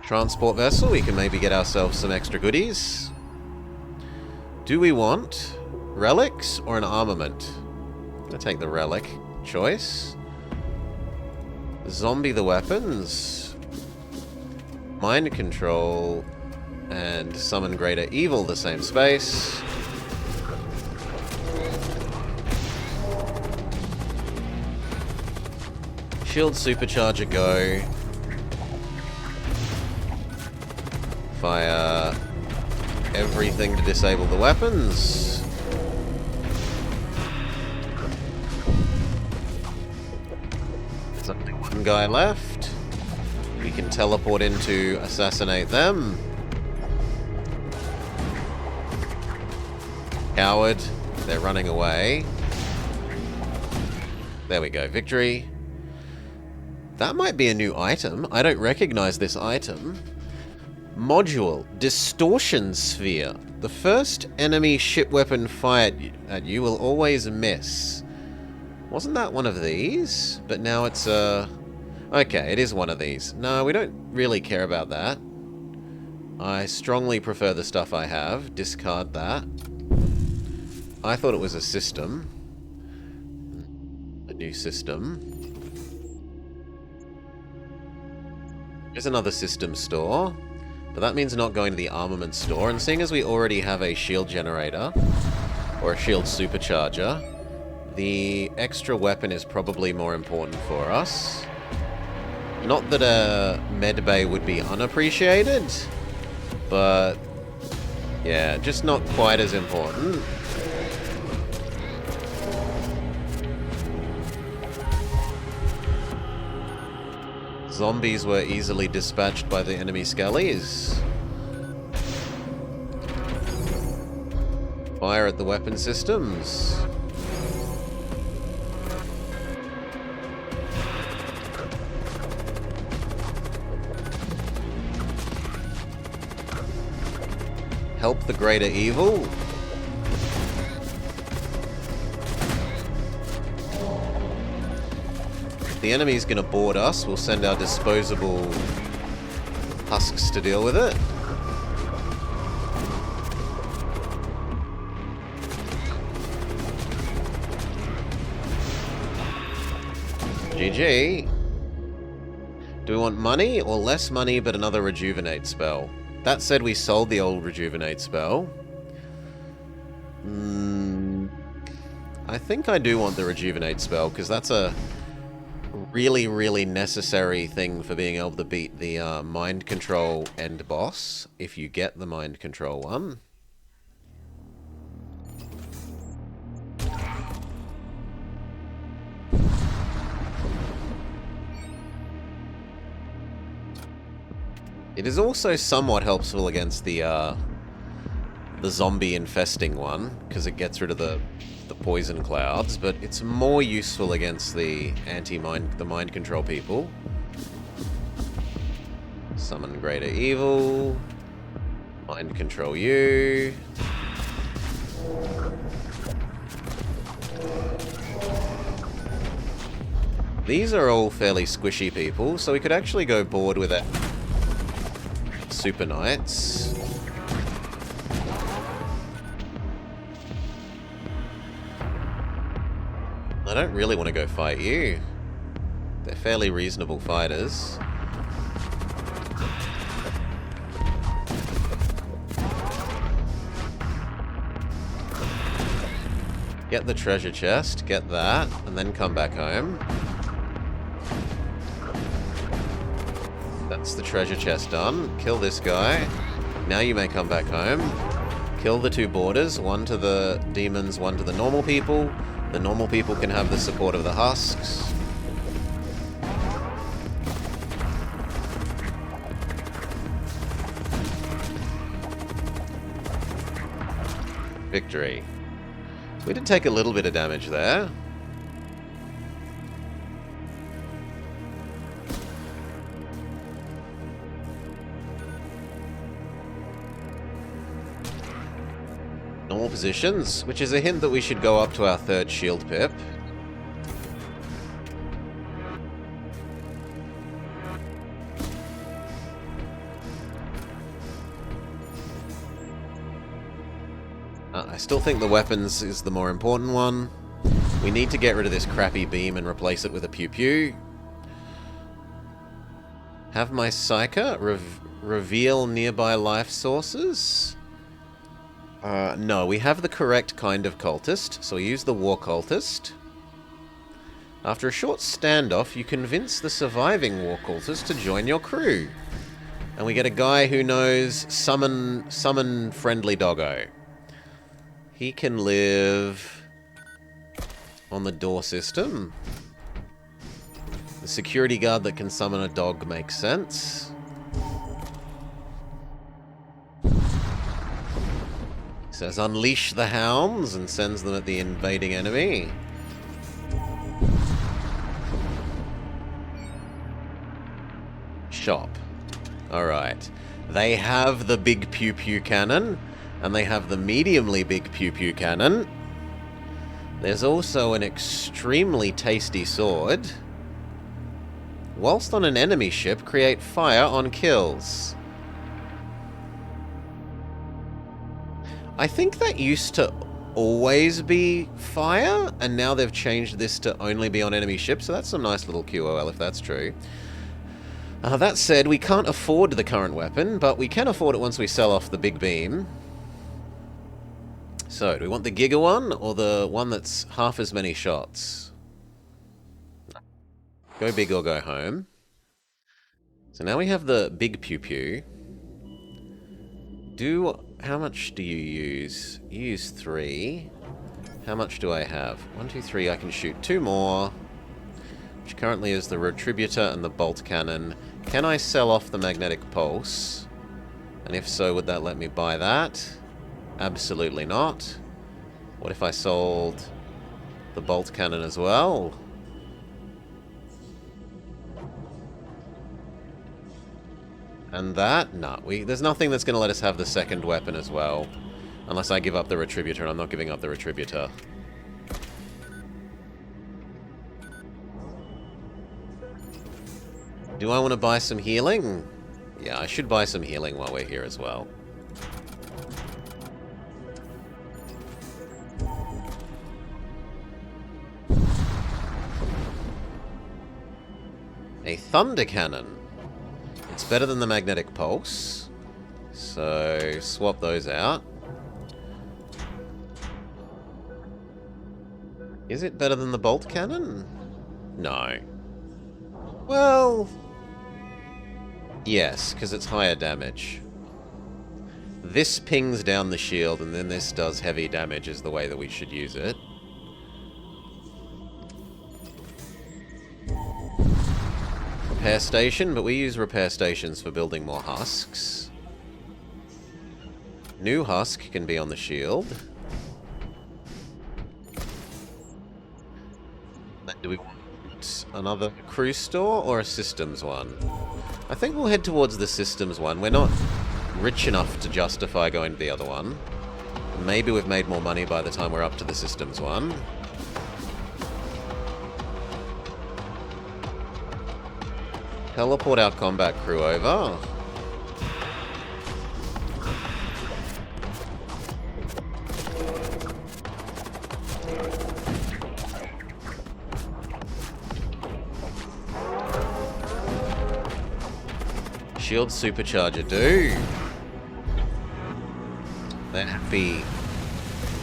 Transport vessel, we can maybe get ourselves some extra goodies. Do we want relics or an armament? I'm gonna take the relic choice. Zombie the weapons. Mind control. And summon greater evil the same space. Shield supercharger go. Fire everything to disable the weapons. There's only one guy left. We can teleport in to assassinate them. Coward. They're running away. There we go. Victory. That might be a new item. I don't recognize this item. Module. Distortion Sphere. The first enemy ship weapon fired at you will always miss. Wasn't that one of these? But now it's okay, it is one of these. No, we don't really care about that. I strongly prefer the stuff I have. Discard that. I thought it was a system. A new system. There's another system store. But that means not going to the armament store. And seeing as we already have a shield generator, or a shield supercharger, the extra weapon is probably more important for us. Not that a medbay would be unappreciated, but yeah, just not quite as important. Zombies were easily dispatched by the enemy skellies. Fire at the weapon systems. Help the greater evil. If the enemy's gonna board us, we'll send our disposable husks to deal with it. GG. Do we want money or less money but another rejuvenate spell? That said, we sold the old rejuvenate spell. I think I do want the rejuvenate spell, because that's a really, really necessary thing for being able to beat the mind control end boss, if you get the mind control one. It is also somewhat helpful against the zombie infesting one, because it gets rid of the poison clouds, but it's more useful against the mind control people. Summon greater evil. Mind control you. These are all fairly squishy people, so we could actually go board with it. Super Knights. I don't really want to go fight you. They're fairly reasonable fighters. Get the treasure chest, get that, and then come back home. That's the treasure chest done. Kill this guy. Now you may come back home. Kill the two boarders, one to the demons, one to the normal people. The normal people can have the support of the husks. Victory. We did take a little bit of damage there. Normal positions, which is a hint that we should go up to our third shield pip. I still think the weapons is the more important one. We need to get rid of this crappy beam and replace it with a pew-pew. Have my Psyker reveal nearby life sources? No, we have the correct kind of cultist, so we use the War Cultist. After a short standoff, you convince the surviving War Cultist to join your crew. And we get a guy who knows summon friendly doggo. He can live on the door system. The security guard that can summon a dog makes sense. Says unleash the hounds and sends them at the invading enemy. Shop. Alright. They have the big pew pew cannon, and they have the mediumly big pew pew cannon. There's also an extremely tasty sword. Whilst on an enemy ship, create fire on kills. I think that used to always be fire, and now they've changed this to only be on enemy ships, so that's some nice little QOL if that's true. That said, we can't afford the current weapon, but we can afford it once we sell off the big beam. So, do we want the Giga one, or the one that's half as many shots? Go big or go home. So now we have the big pew pew. How much do you use? You use 3. How much do I have? 1, 2, 3. I can shoot 2 more. Which currently is the Retributor and the Bolt Cannon. Can I sell off the Magnetic Pulse? And if so, would that let me buy that? Absolutely not. What if I sold the Bolt Cannon as well? And that? No, there's nothing that's going to let us have the second weapon as well. Unless I give up the Retributor, and I'm not giving up the Retributor. Do I want to buy some healing? Yeah, I should buy some healing while we're here as well. A Thunder Cannon. It's better than the Magnetic Pulse. So, swap those out. Is it better than the Bolt Cannon? No. Well... yes, because it's higher damage. This pings down the shield, and then this does heavy damage is the way that we should use it. Repair station, but we use repair stations for building more husks. New husk can be on the shield. Do we want another crew store or a systems one? I think we'll head towards the systems one. We're not rich enough to justify going to the other one. Maybe we've made more money by the time we're up to the systems one. Teleport our combat crew over. Shield supercharger do. They're happy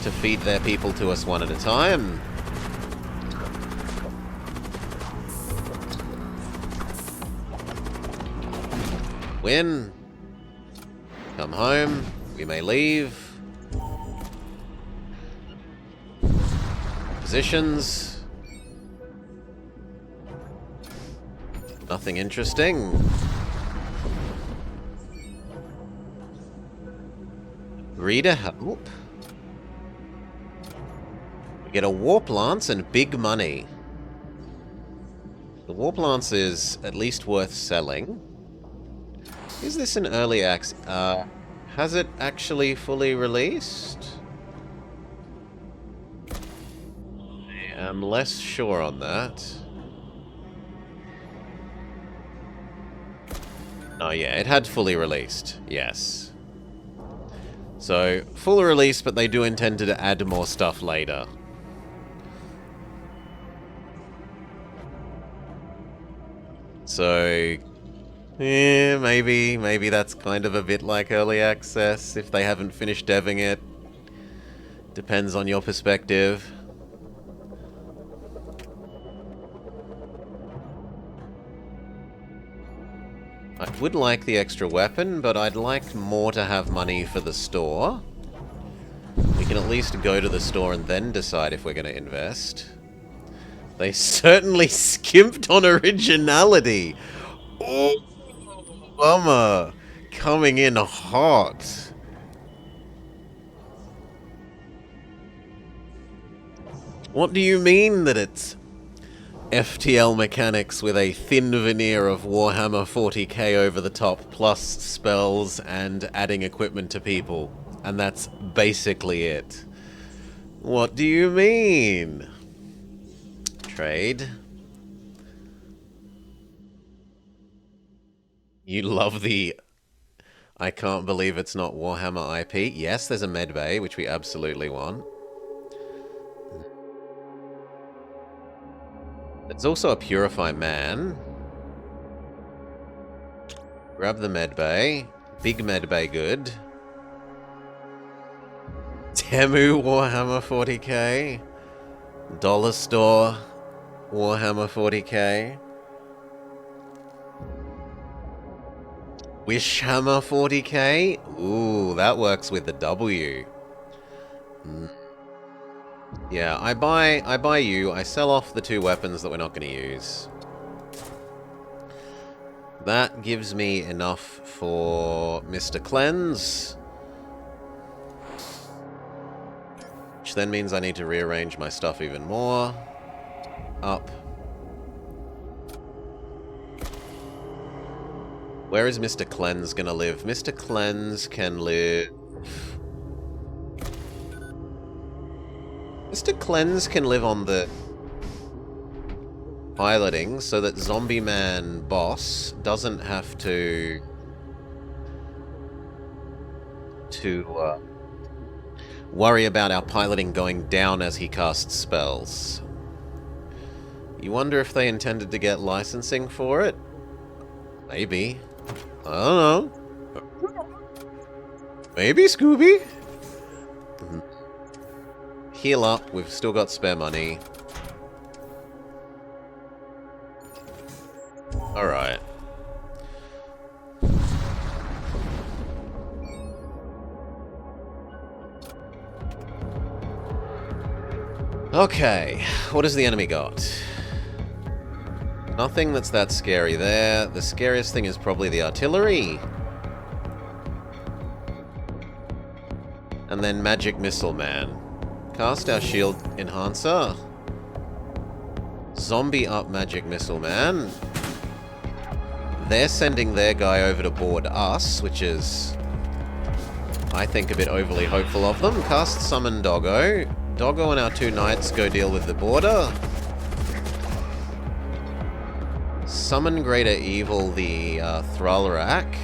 to feed their people to us one at a time. Win. Come home. We may leave. Positions. Nothing interesting. Reader help. We get a Warp Lance and big money. The Warp Lance is at least worth selling. Is this an early access? Has it actually fully released? I am less sure on that. Oh yeah, it had fully released. Yes. So, full release, but they do intend to add more stuff later. So... yeah, maybe that's kind of a bit like early access if they haven't finished deving it. Depends on your perspective. I would like the extra weapon, but I'd like more to have money for the store. We can at least go to the store and then decide if we're going to invest. They certainly skimped on originality. Oh, bummer. Coming in hot. What do you mean that it's FTL mechanics with a thin veneer of Warhammer 40k over the top, plus spells and adding equipment to people? And that's basically it. What do you mean? Trade. You love the... I can't believe it's not Warhammer IP. Yes, there's a medbay, which we absolutely want. There's also a Purify Man. Grab the medbay. Big medbay good. Temu Warhammer 40k. Dollar Store Warhammer 40k. Wishhammer 40k? Ooh, that works with the W. Yeah, I buy you, I sell off the 2 weapons that we're not going to use. That gives me enough for Mr. Cleanse. Which then means I need to rearrange my stuff even more. Up. Where is Mr. Cleanse gonna live? Mr. Cleanse can live... Mr. Cleanse can live on the piloting so that Zombie Man Boss doesn't have to worry about our piloting going down as he casts spells. You wonder if they intended to get licensing for it? Maybe. I don't know. Maybe, Scooby? Heal up, we've still got spare money. Alright. Okay, what has the enemy got? Nothing that's that scary there. The scariest thing is probably the artillery. And then Magic Missile Man. Cast our shield enhancer. Zombie up Magic Missile Man. They're sending their guy over to board us, which is, I think, a bit overly hopeful of them. Cast Summon Doggo. Doggo and our 2 knights go deal with the border. Summon Greater Evil, the Thrallrak.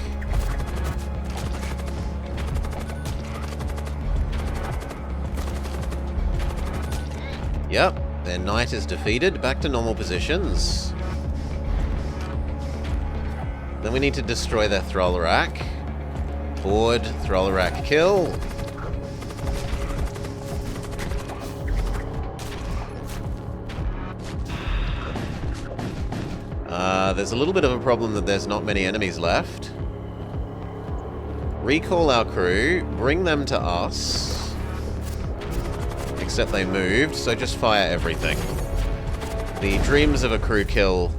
Yep, their knight is defeated. Back to normal positions. Then we need to destroy their Thrallrak. Board, Thrallrak kill. There's a little bit of a problem that there's not many enemies left. Recall our crew, bring them to us. Except they moved, so just fire everything. The dreams of a crew kill.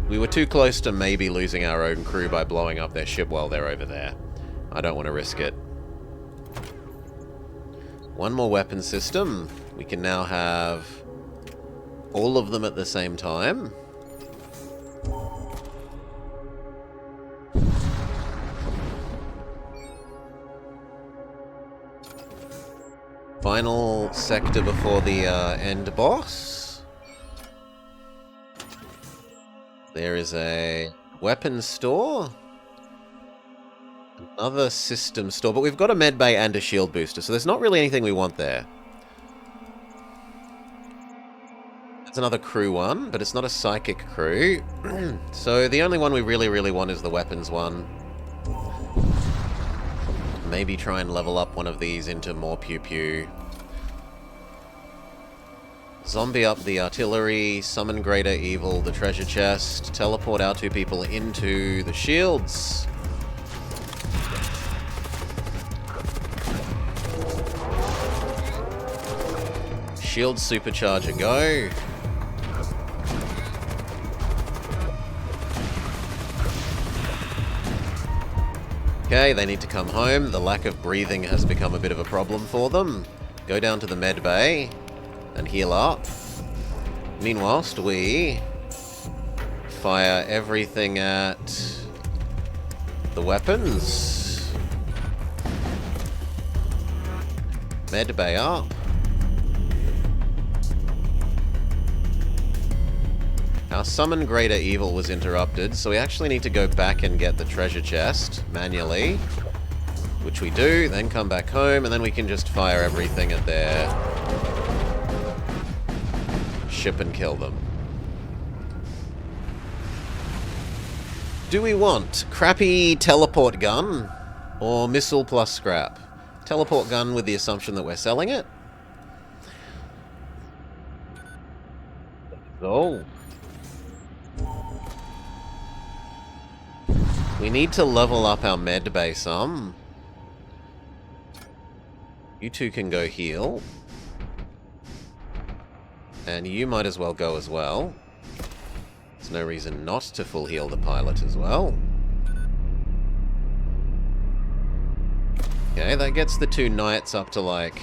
We were too close to maybe losing our own crew by blowing up their ship while they're over there. I don't want to risk it. One more weapon system. We can now have all of them at the same time. Final sector before the end boss. There is a weapons store. Another system store, but we've got a medbay and a shield booster, so there's not really anything we want there. There's another crew one, but it's not a psychic crew. So the only one we really want is the weapons one. Maybe try and level up one of these into more pew-pew. Zombie up the artillery, summon greater evil, the treasure chest, teleport our 2 people into the shields. Shield supercharger, go. Okay, they need to come home. The lack of breathing has become a bit of a problem for them. Go down to the med bay and heal up. Meanwhile, we fire everything at the weapons. Med bay up. Our summon greater evil was interrupted, so we actually need to go back and get the treasure chest manually, which we do, then come back home, and then we can just fire everything at their ship and kill them. Do we want crappy teleport gun or missile plus scrap? Teleport gun with the assumption that we're selling it. Oh. We need to level up our med bay some. You 2 can go heal. And you might as well go as well. There's no reason not to full heal the pilot as well. Okay, that gets the 2 knights up to like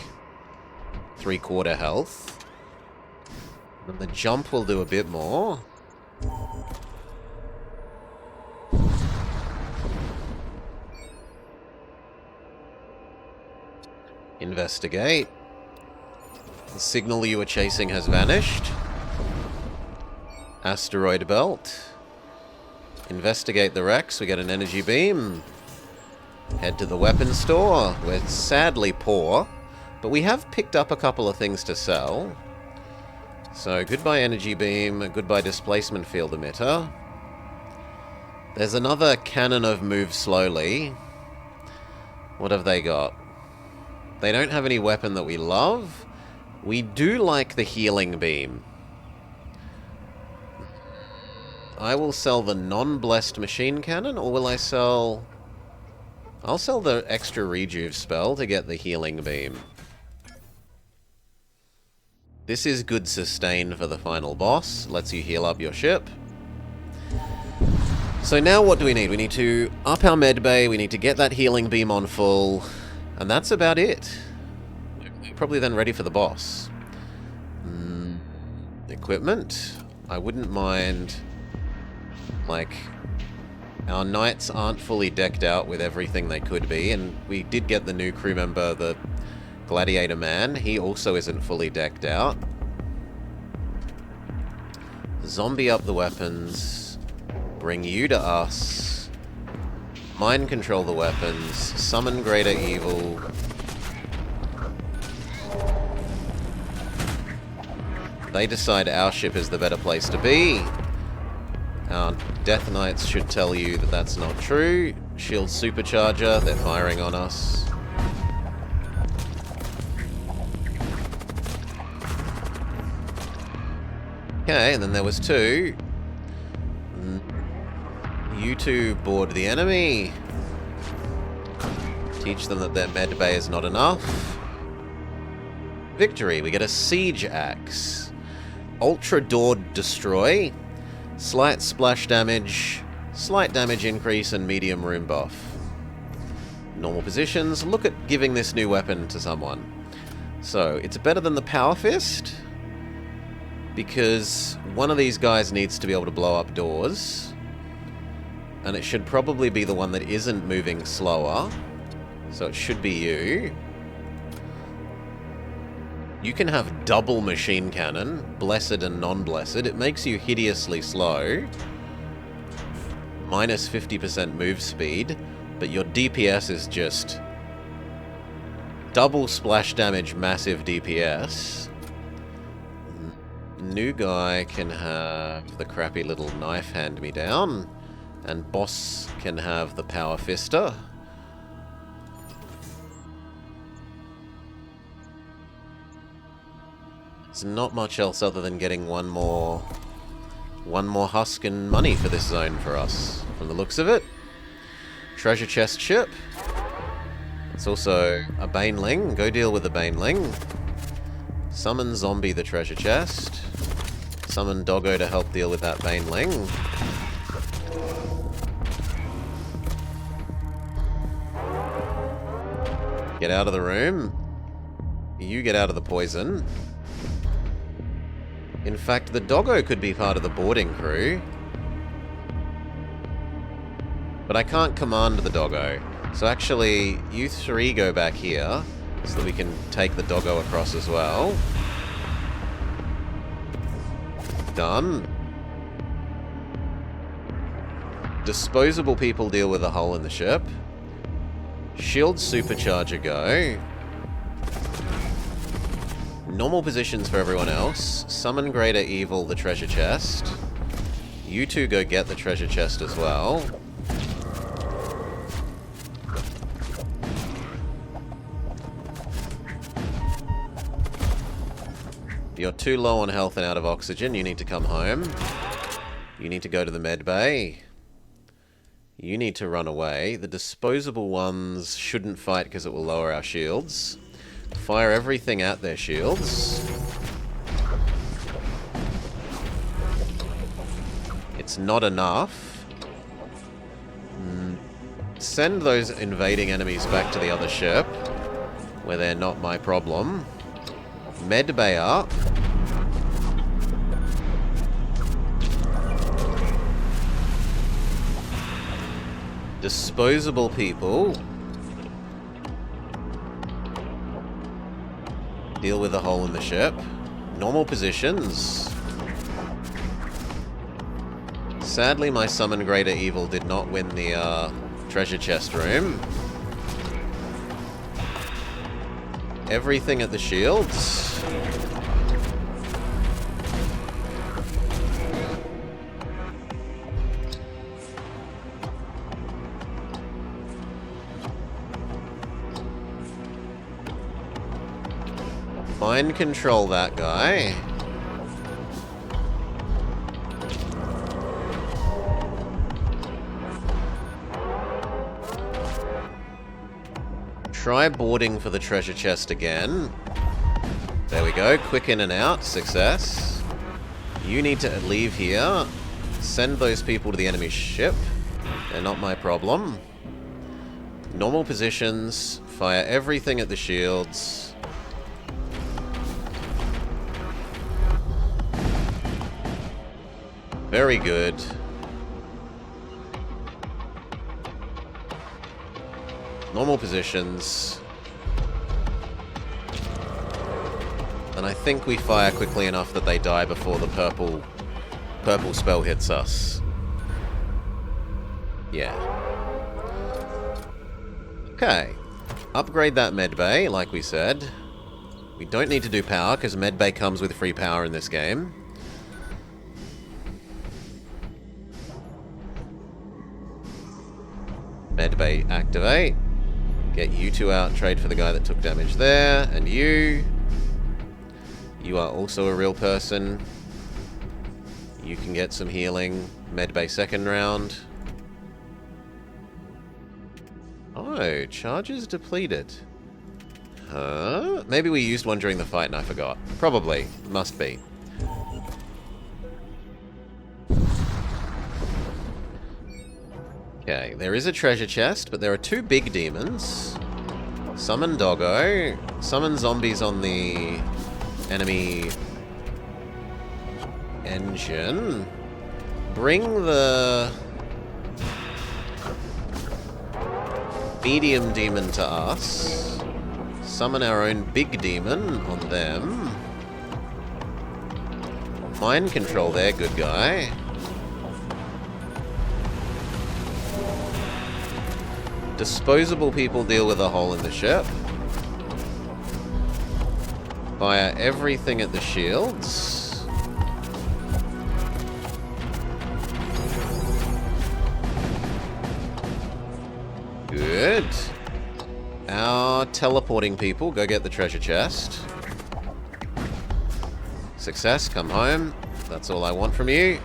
3/4 health. And the jump will do a bit more. Investigate. The signal you were chasing has vanished. Asteroid belt. Investigate the wrecks. We get an energy beam. Head to the weapons store. We're sadly poor, but we have picked up a couple of things to sell. So, goodbye energy beam, goodbye displacement field emitter. There's another cannon of move slowly. What have they got? They don't have any weapon that we love. We do like the healing beam. I will sell the non-blessed machine cannon, or will I sell... I'll sell the extra rejuve spell to get the healing beam. This is good sustain for the final boss. Lets you heal up your ship. So now what do we need? We need to up our med bay, we need to get that healing beam on full, and that's about it. Probably then ready for the boss. Equipment. I wouldn't mind... Like, our knights aren't fully decked out with everything they could be, and we did get the new crew member, the Gladiator Man. He also isn't fully decked out. Zombie up the weapons. Bring you to us. Mind control the weapons. Summon greater evil. They decide our ship is the better place to be. Our Death Knights should tell you that that's not true. Shield supercharger, they're firing on us. Okay, and then there was 2. You 2 board the enemy. Teach them that their med bay is not enough. Victory, we get a siege axe. Ultra Door destroy. Slight splash damage, slight damage increase, and medium room buff. Normal positions. Look at giving this new weapon to someone. So, it's better than the Power Fist, because one of these guys needs to be able to blow up doors, and it should probably be the one that isn't moving slower, so it should be you. You can have double machine cannon, blessed and non-blessed. It makes you hideously slow. Minus 50% move speed, but your DPS is just double splash damage, massive DPS. New guy can have the crappy little knife hand-me-down, and boss can have the Power Fister. There's not much else other than getting one more husk and money for this zone for us, from the looks of it. Treasure chest ship. It's also a Baneling. Go deal with the Baneling. Summon Zombie the treasure chest. Summon Doggo to help deal with that Baneling. Get out of the room. You get out of the poison. In fact, the Doggo could be part of the boarding crew. But I can't command the Doggo. So actually, you three go back here, so that we can take the Doggo across as well. Done. Disposable people deal with the hull in the ship. Shield supercharger go. Normal positions for everyone else. Summon Greater Evil the treasure chest. You two go get the treasure chest as well. You're too low on health and out of oxygen. You need to come home. You need to go to the med bay. You need to run away. The disposable ones shouldn't fight because it will lower our shields. Fire everything at their shields. It's not enough. Send those invading enemies back to the other ship, where they're not my problem. Med bay up. Disposable people. Deal with the hole in the ship. Normal positions. Sadly, my Summon Greater Evil did not win the treasure chest room. Everything at the shields. Mind control that guy. Try boarding for the treasure chest again. There we go. Quick in and out. Success. You need to leave here. Send those people to the enemy ship. They're not my problem. Normal positions. Fire everything at the shields. Very good. Normal positions. And I think we fire quickly enough that they die before the purple spell hits us. Yeah. Okay. Upgrade that medbay, like we said. We don't need to do power, because medbay comes with free power in this game. Medbay activate. Get you two out, trade for the guy that took damage there. And you. You are also a real person. You can get some healing. Medbay second round. Oh, charges depleted. Huh? Maybe we used one during the fight and I forgot. Probably. Must be. Okay, there is a treasure chest, but there are two big demons. Summon Doggo. Summon zombies on the enemy engine. Bring the medium demon to us. Summon our own big demon on them. Mind control there, good guy. Disposable people deal with a hole in the ship. Fire everything at the shields. Good. Our teleporting people go get the treasure chest. Success, come home. That's all I want from you.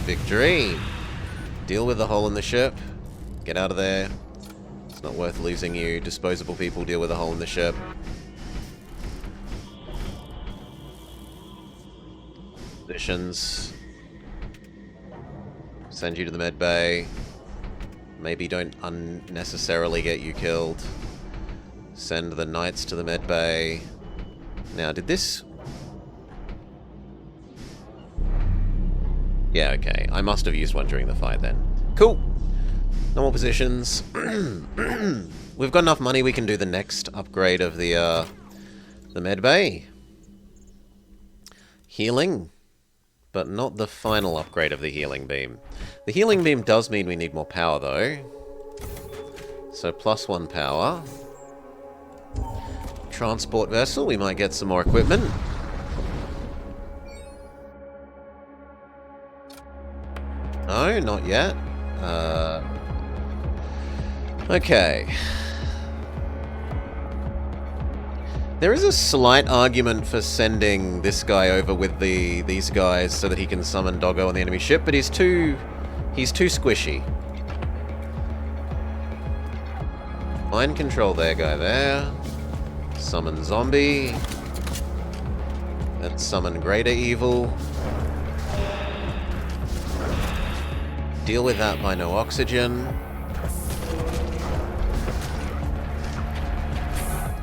Victory. Deal with the hole in the ship. Get out of there. It's not worth losing you. Disposable people, deal with the hole in the ship. Positions. Send you to the med bay. Maybe don't unnecessarily get you killed. Send the knights to the med bay. Now, did this... Yeah, okay. I must have used one during the fight then. Cool. Normal positions. We've got enough money, we can do the next upgrade of the med bay. Healing. But not the final upgrade of the healing beam. The healing beam does mean we need more power, though. So +1 power. Transport vessel, we might get some more equipment. No, not yet. Okay. There is a slight argument for sending this guy over with these guys so that he can summon Doggo on the enemy ship, but he's too squishy. Mind control their guy there. Summon zombie. Then summon greater evil. Deal with that by no oxygen.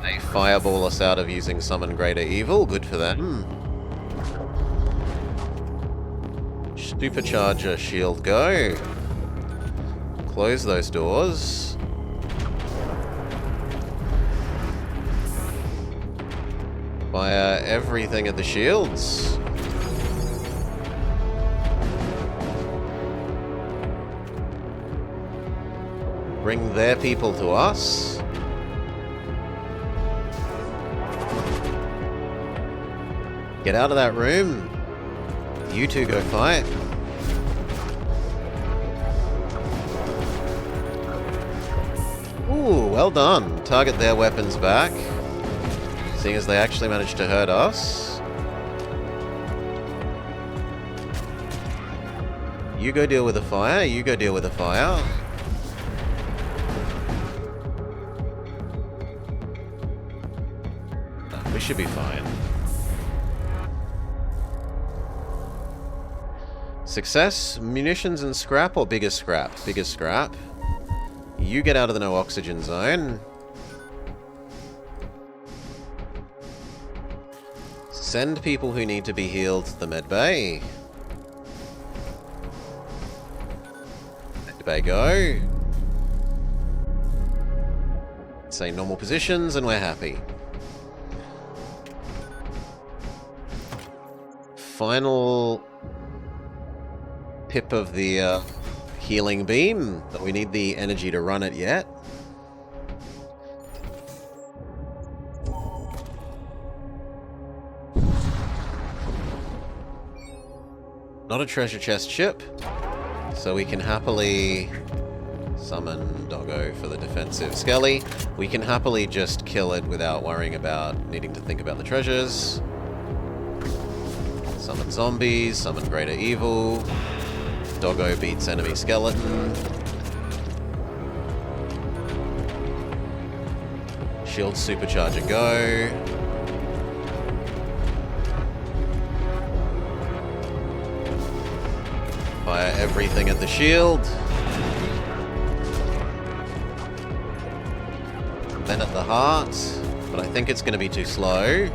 They fireball us out of using summon greater evil. Good for them. Supercharger shield go. Close those doors. Fire everything at the shields. Bring their people to us. Get out of that room. You two go fight. Ooh, well done. Target their weapons back. Seeing as they actually managed to hurt us. You go deal with the fire. You go deal with the fire. We should be fine. Success, munitions and scrap, or bigger scrap? Bigger scrap. You get out of the no oxygen zone. Send people who need to be healed to the med bay. Med bay go. Say normal positions and we're happy. Final pip of the healing beam, but we need the energy to run it yet. Not a treasure chest ship, so we can happily summon Doggo for the defensive Skelly. We can happily just kill it without worrying about needing to think about the treasures. Summon zombies, summon greater evil. Doggo beats enemy skeleton. Shield supercharger go. Fire everything at the shield. Then at the heart, but I think it's going to be too slow.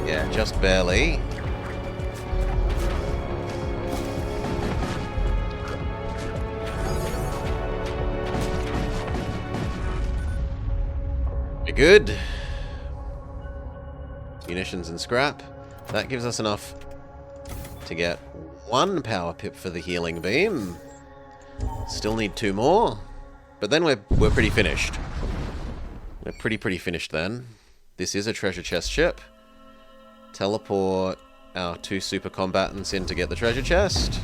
Yeah, just barely. We're good. Munitions and scrap. That gives us enough to get 1 power pip for the healing beam. Still need 2 more. But then we're pretty finished. We're pretty finished then. This is a treasure chest ship. Teleport our 2 super combatants in to get the treasure chest.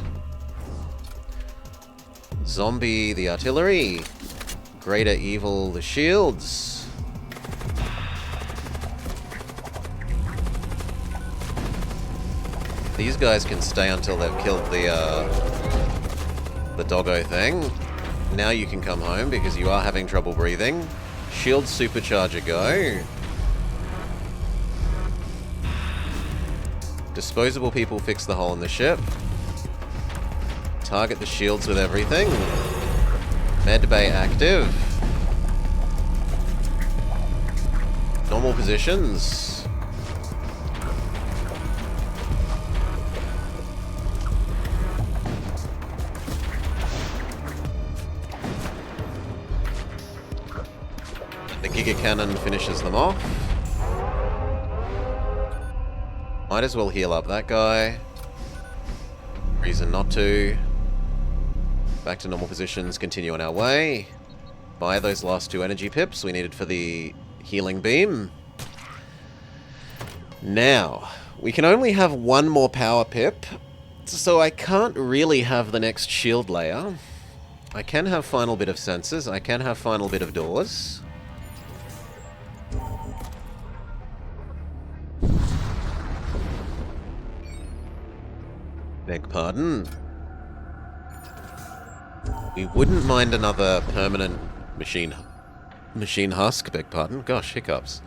Zombie the artillery. Greater evil the shields. These guys can stay until they've killed the doggo thing. Now you can come home because you are having trouble breathing. Shield supercharger go. Disposable people fix the hole in the ship. Target the shields with everything. Medbay active. Normal positions. The Giga Cannon finishes them off. Might as well heal up that guy. Reason not to. Back to normal positions, continue on our way. Buy those last 2 energy pips we needed for the healing beam. Now, we can only have 1 more power pip, so I can't really have the next shield layer. I can have final bit of sensors, I can have final bit of doors. Beg pardon. We wouldn't mind another permanent machine husk, beg pardon. Gosh, hiccups.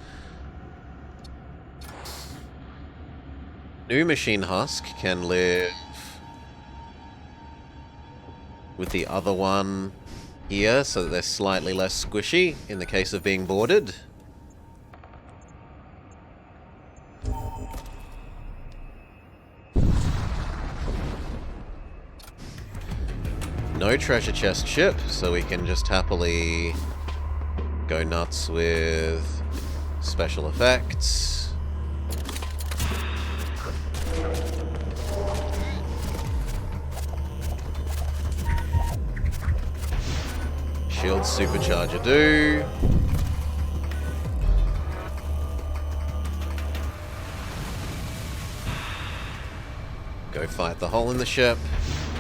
New machine husk can live with the other one here, so that they're slightly less squishy in the case of being boarded. No treasure chest ship, so we can just happily go nuts with special effects. Shield supercharger do. Go fight the hole in the ship.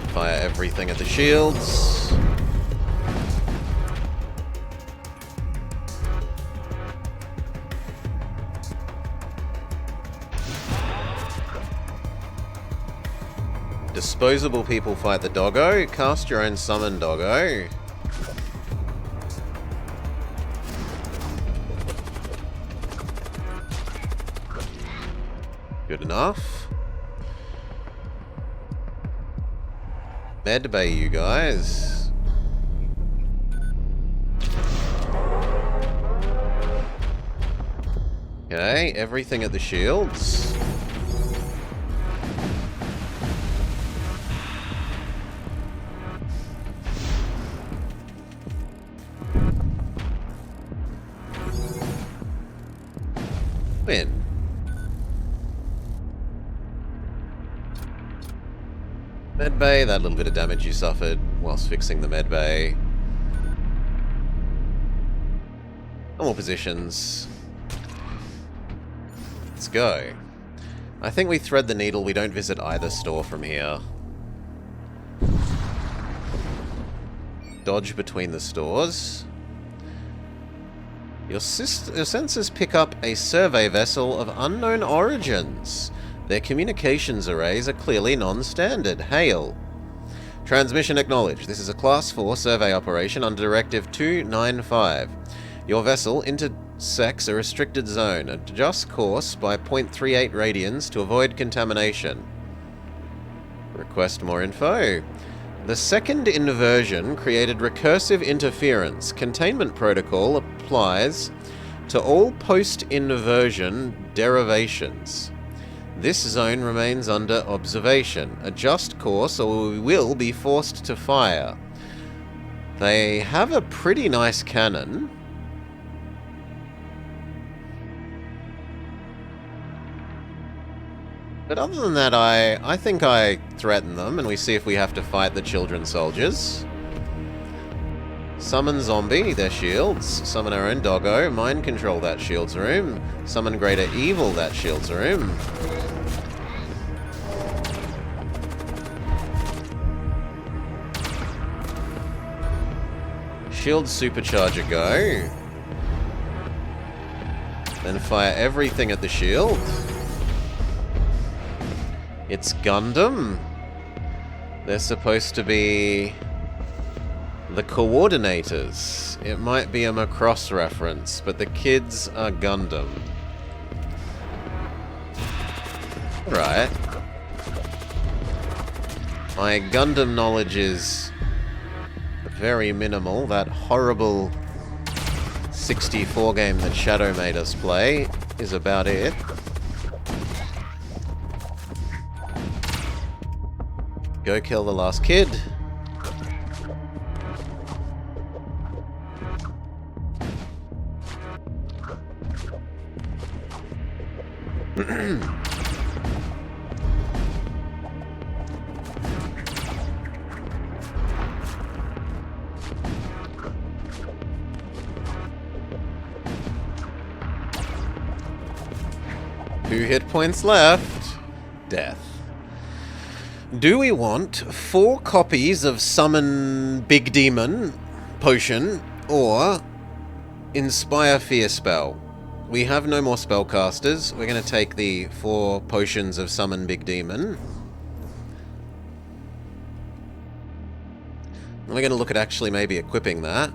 Fire everything at the shields. Disposable people fight the doggo. Cast your own summon doggo. Good enough. Medbay, you guys. Okay, everything at the shields. Win. Medbay, that little bit of damage you suffered whilst fixing the medbay. Normal positions. Let's go. I think we thread the needle, we don't visit either store from here. Dodge between the stores. Your sensors pick up a survey vessel of unknown origins. Their communications arrays are clearly non-standard. Hail. Transmission acknowledged. This is a Class 4 survey operation under Directive 295. Your vessel intersects a restricted zone. Adjust course by 0.38 radians to avoid contamination. Request more info. The second inversion created recursive interference. Containment protocol applies to all post-inversion derivations. This zone remains under observation. Adjust course or we will be forced to fire. They have a pretty nice cannon. But other than that, I think I threaten them and we see if we have to fight the children soldiers. Summon zombie, their shields. Summon our own doggo. Mind control that shield's room. Summon greater evil, that shield's room. Shield supercharger go. Then fire everything at the shield. It's Gundam. They're supposed to be the coordinators. It might be a Macross reference, but the kids are Gundam. Right. My Gundam knowledge is very minimal. That horrible 64 game that Shadow made us play is about it. Go kill the last kid. Two hit points left. Death. Do we want 4 copies of Summon Big Demon Potion or Inspire Fear Spell? We have no more spellcasters. We're going to take the 4 potions of Summon Big Demon. We're going to look at actually maybe equipping that.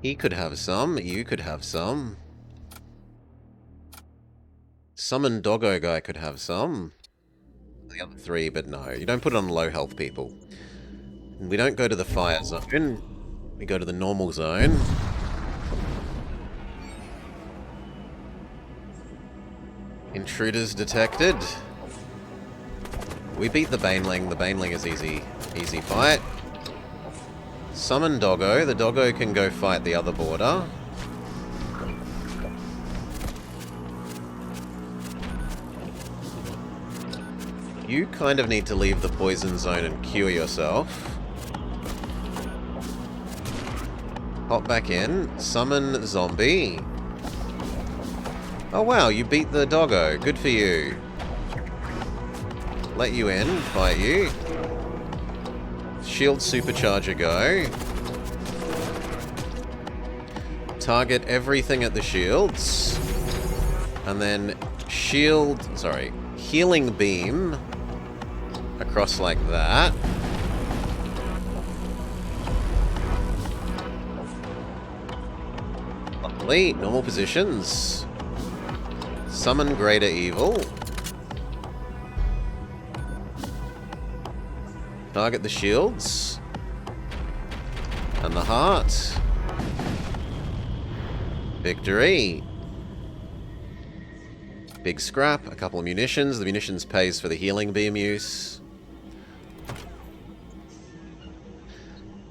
He could have some. You could have some. Summon Doggo guy could have some. The other 3, but no. You don't put it on low health people. We don't go to the fire zone. We go to the normal zone. Intruders detected. We beat the Baneling. The Baneling is easy fight. Summon Doggo. The Doggo can go fight the other border. You kind of need to leave the poison zone and cure yourself. Hop back in. Summon Zombie. Oh wow, you beat the Doggo. Good for you. Let you in. Fight you. Shield supercharger go. Target everything at the shields. And then healing beam across like that. Lovely. Normal positions. Summon Greater Evil. Target the shields. And the heart. Victory. Big scrap, a couple of munitions. The munitions pays for the healing beam use.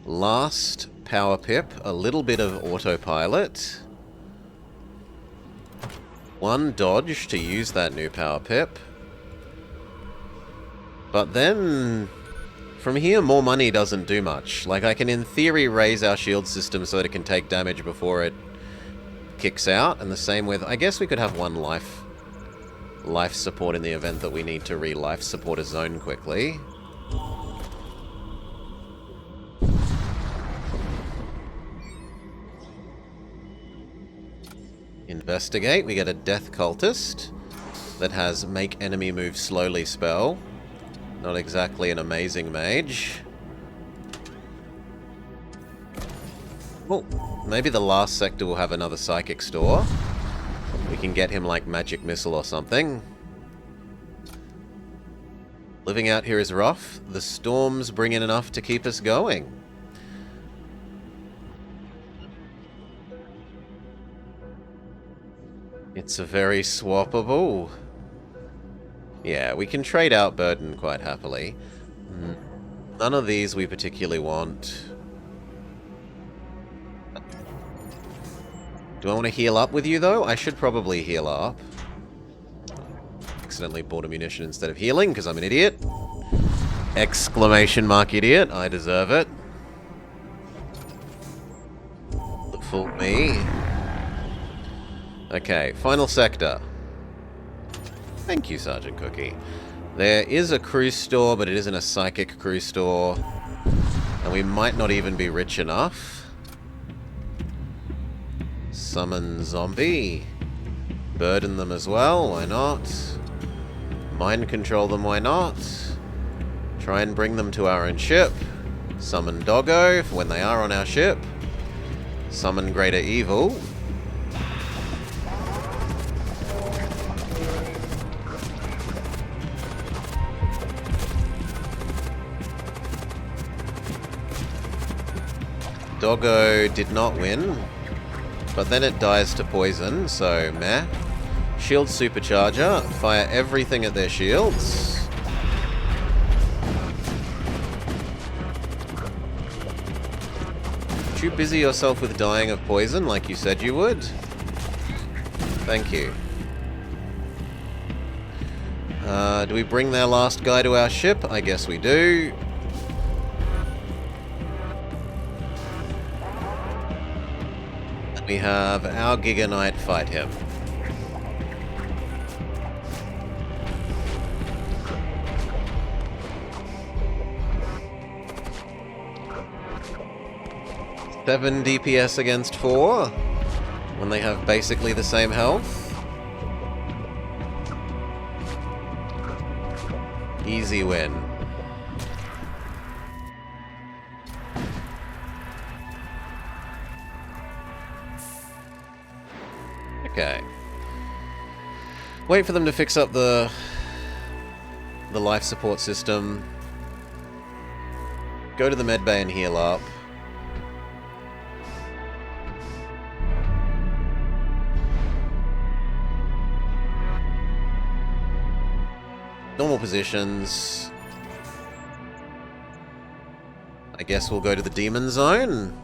Last power pip, a little bit of autopilot. 1 dodge to use that new power pip. But then, from here, more money doesn't do much. Like, I can in theory raise our shield system so that it can take damage before it kicks out. And the same with, I guess we could have 1 life support in the event that we need to re-life support a zone quickly. Investigate. We get a Death Cultist that has Make Enemy Move Slowly spell. Not exactly an amazing mage. Well, maybe the last sector will have another Psychic Store. We can get him like Magic Missile or something. Living out here is rough. The storms bring in enough to keep us going. It's a very swappable. Yeah, we can trade out Burden quite happily. None of these we particularly want. Do I want to heal up with you, though? I should probably heal up. Accidentally bought a munition instead of healing, because I'm an idiot. Exclamation mark idiot. I deserve it. Fool me. Okay, final sector. Thank you, Sergeant Cookie. There is a crew store, but it isn't a psychic crew store. And we might not even be rich enough. Summon zombie. Burden them as well, why not? Mind control them, why not? Try and bring them to our own ship. Summon Doggo for when they are on our ship. Summon Greater Evil. Doggo did not win, but then it dies to poison, so meh. Shield Supercharger, fire everything at their shields. Did you busy yourself with dying of poison like you said you would? Thank you. Do we bring their last guy to our ship? I guess we do. We have our Giga Knight fight him. Seven DPS against 4, when they have basically the same health. Easy win. Okay. Wait for them to fix up the life support system. Go to the medbay and heal up. Normal positions. I guess we'll go to the demon zone.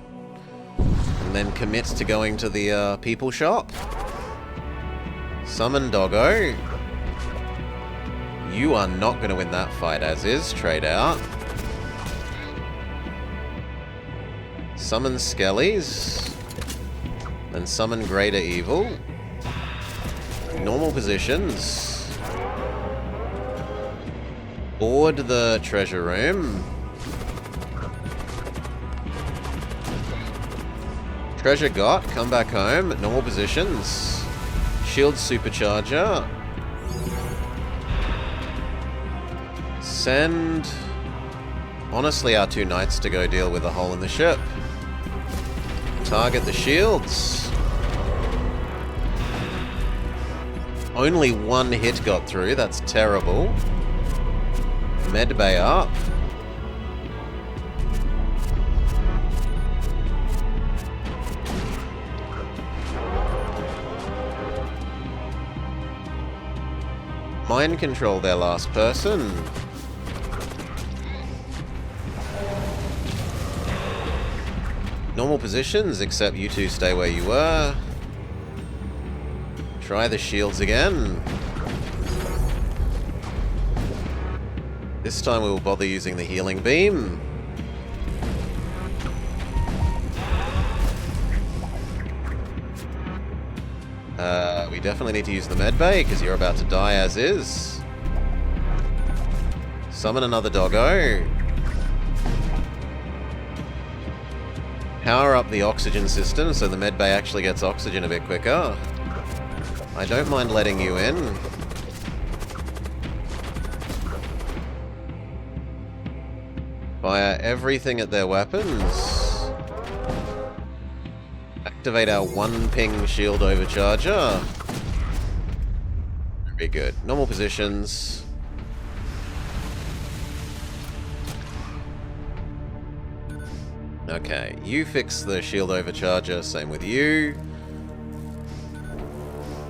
And then commit to going to the people shop. Summon Doggo. You are not going to win that fight as is. Trade out. Summon Skellies. Then summon Greater Evil. Normal positions. Board the treasure room. Treasure got. Come back home. Normal positions. Shield Supercharger. Send, honestly, our 2 knights to go deal with a hole in the ship. Target the shields. Only 1 hit got through. That's terrible. Medbay up. Mind control their last person. Normal positions, except you two stay where you were. Try the shields again. This time we will bother using the healing beam. We definitely need to use the medbay, because you're about to die as is. Summon another Doggo. Power up the oxygen system so the medbay actually gets oxygen a bit quicker. I don't mind letting you in. Fire everything at their weapons. Activate our 1 ping shield overcharger. Very good. Normal positions. Okay, you fix the shield overcharger, same with you.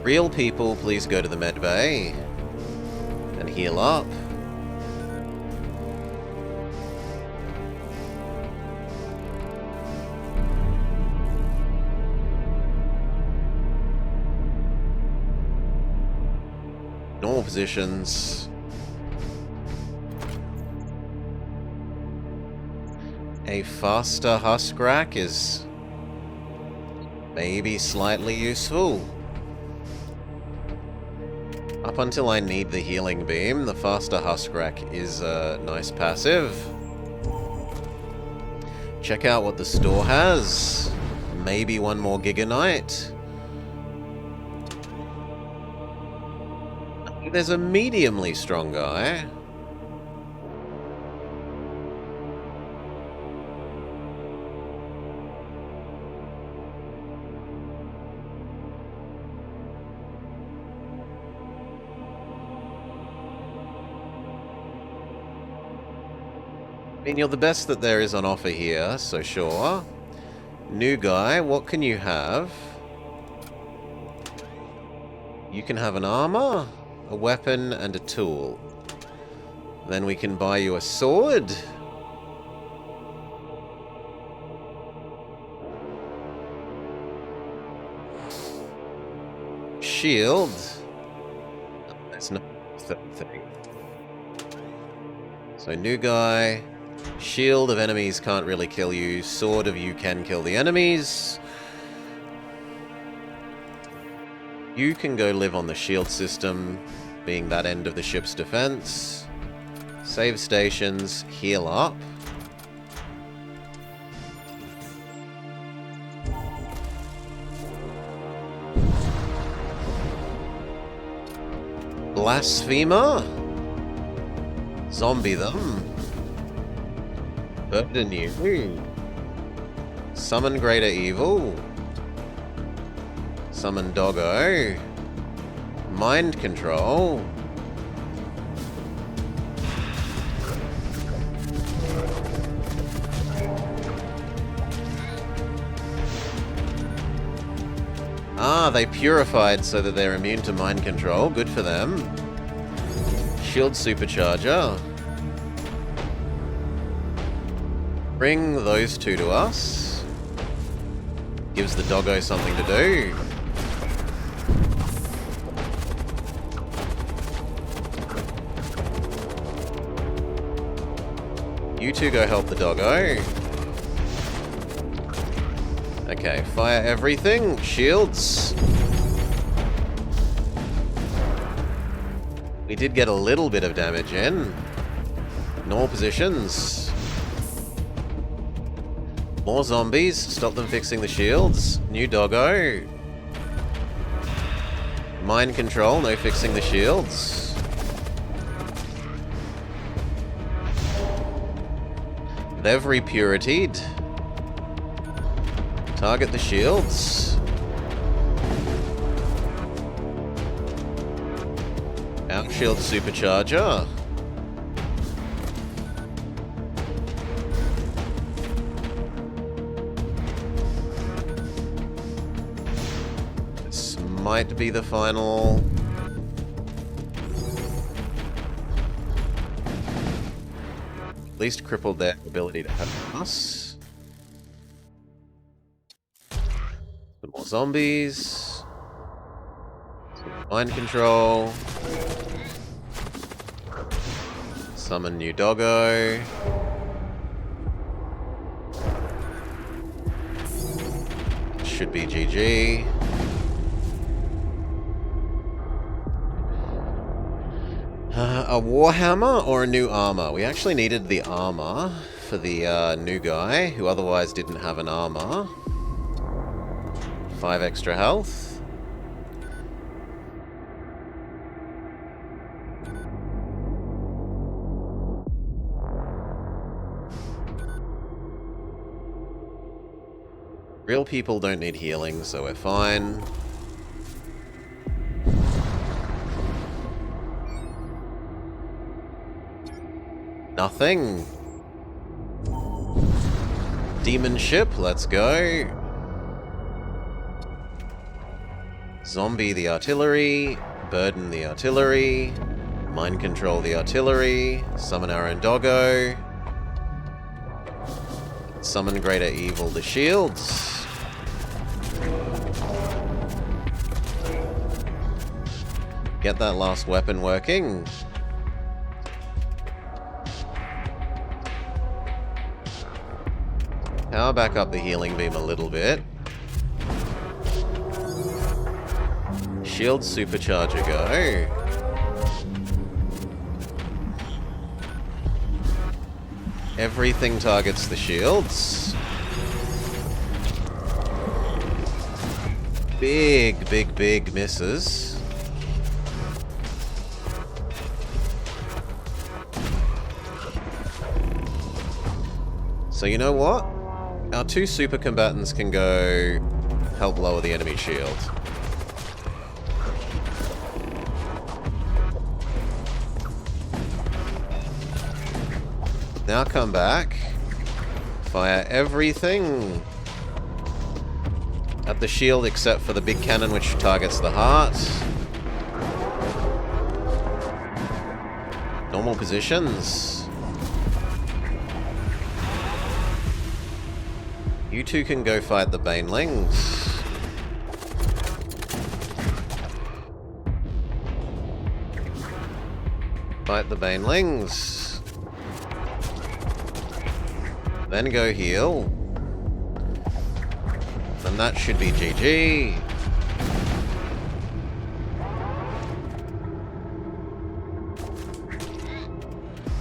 Real people, please go to the medbay and heal up. Normal positions. A faster husk rack is maybe slightly useful. Up until I need the healing beam, the faster Huskrak is a nice passive. Check out what the store has. Maybe one more Giga Knight. There's a mediumly strong guy. I mean, you're the best that there is on offer here, so sure. New guy, what can you have? You can have an armor, a weapon, and a tool. Then we can buy you a sword. Shield. That's not the thing. So new guy. Shield of enemies can't really kill you. Sword of you can kill the enemies. You can go live on the shield system, being that end of the ship's defense. Save stations, heal up. Blasphemer. Zombie them. Burden you. Summon greater evil. Summon doggo. Mind control. Ah, they purified so that they're immune to mind control. Good for them. Shield supercharger. Bring those two to us. Gives the doggo something to do. You two go help the doggo. Okay, fire everything. Shields. We did get a little bit of damage in. Null positions. More zombies. Stop them fixing the shields. New doggo. Mind control. No fixing the shields. They've repuritied. Target the shields. Outshield supercharger. This might be the final. At least crippled their ability to have us. Some more zombies. Some mind control. Summon new doggo. Should be GG. A warhammer or a new armor? We actually needed the armor for the new guy, who otherwise didn't have an armor. 5 extra health. Real people don't need healing, so we're fine. Nothing. Demon ship, let's go. Zombie the artillery. Burden the artillery. Mind control the artillery. Summon our own doggo. Summon greater evil the shields. Get that last weapon working. Power back up the healing beam a little bit. Shield supercharger go. Everything targets the shields. Big, big, big misses. So you know what? Our 2 super combatants can go help lower the enemy shield. Now come back. Fire everything at the shield except for the big cannon, which targets the heart. Normal positions. You 2 can go fight the banelings. Fight the banelings. Then go heal. And that should be GG.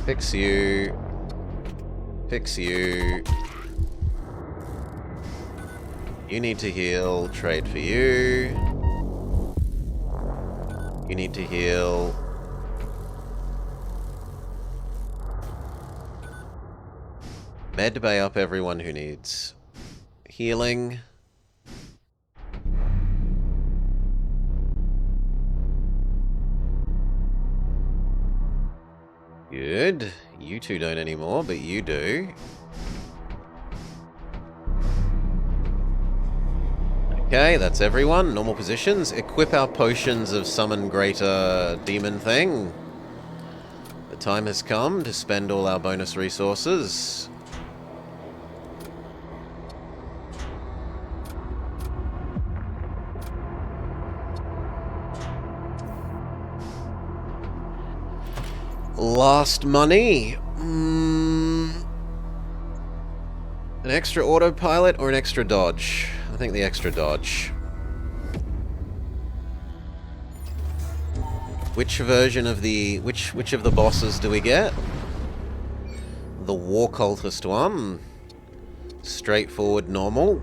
Fix you. Fix you. You need to heal. Trade for you. You need to heal. Med bay up everyone who needs healing. Good. You 2 don't anymore, but you do. Okay, that's everyone. Normal positions. Equip our potions of summon greater demon thing. The time has come to spend all our bonus resources. Last money. An extra autopilot or an extra dodge? I think the extra dodge. Which version of the... Which of the bosses do we get? The War Cultist one. Straightforward, normal.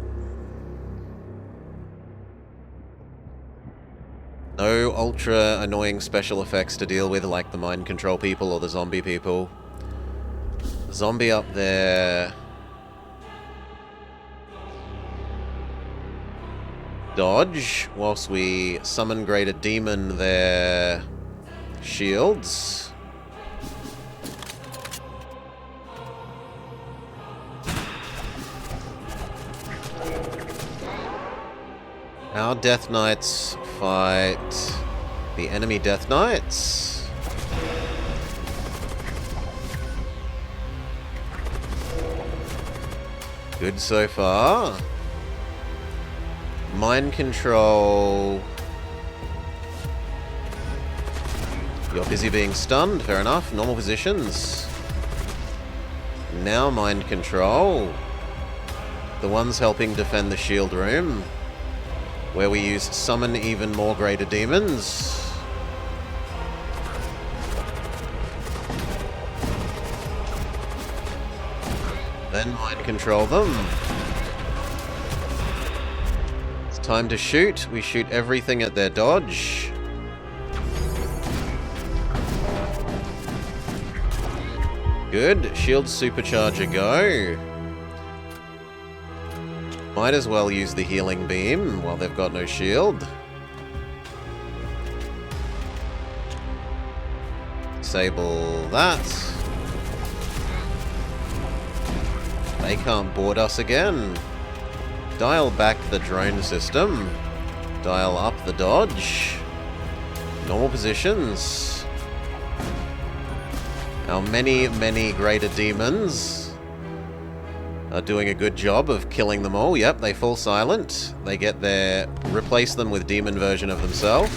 No ultra annoying special effects to deal with like the mind control people or the zombie people. Zombie up there. Dodge, whilst we summon greater demon their shields. Our Death Knights fight the enemy Death Knights. Good so far. Mind control. You're busy being stunned, fair enough. Normal positions. Now mind control. The ones helping defend the shield room, where we use summon even more greater demons. Then mind control them. It's time to shoot. We shoot everything at their dodge. Good. Shield supercharger go. Might as well use the healing beam while they've got no shield. Disable that. They can't board us again. Dial back the drone system. Dial up the dodge. Normal positions. Our many, many greater demons are doing a good job of killing them all. Yep, they fall silent. They get their... replace them with demon version of themselves.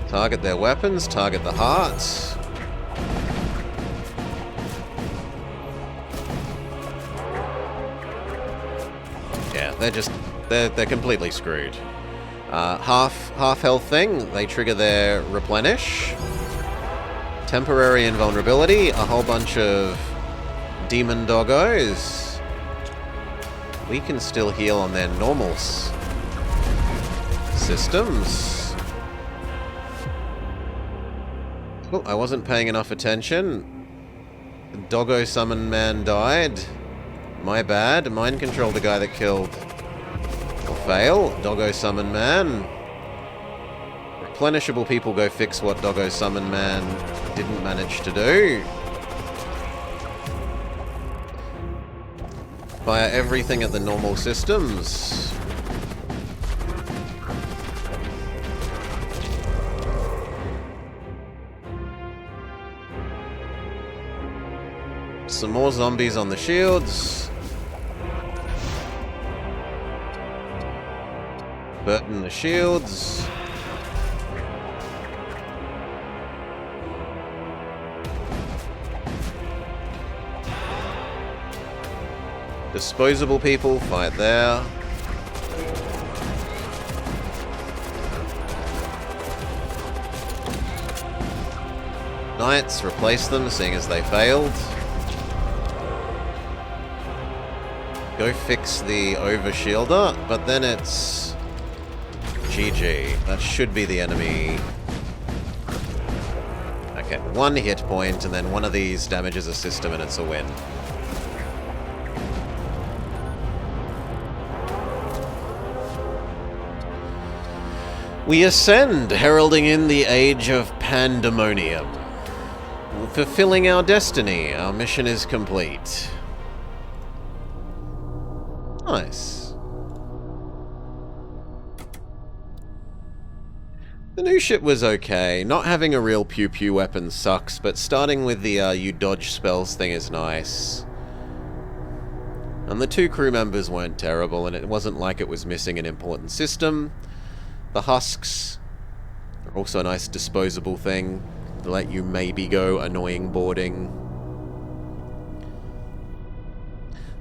Target their weapons, target the hearts. Yeah, they're just... they're completely screwed. Half health thing, they trigger their replenish. Temporary invulnerability, a whole bunch of demon doggos. We can still heal on their normal systems. Oh, I wasn't paying enough attention. Doggo summon man died. My bad. Mind control the guy that killed. Or fail. Doggo summon man. Replenishable people go fix what Doggo summon man didn't manage to do. Fire everything at the normal systems. Some more zombies on the shields. Burton the shields. Disposable people, fight there. Knights, replace them, seeing as they failed. Go fix the overshielder, but then it's GG. That should be the enemy. Okay, 1 hit point, and then one of these damages a system and it's a win. We ascend, heralding in the age of pandemonium. Fulfilling our destiny, our mission is complete. Nice. The new ship was okay. Not having a real pew-pew weapon sucks, but starting with the you dodge spells thing is nice. And the 2 crew members weren't terrible, and it wasn't like it was missing an important system. The husks are also a nice disposable thing to let you maybe go annoying boarding.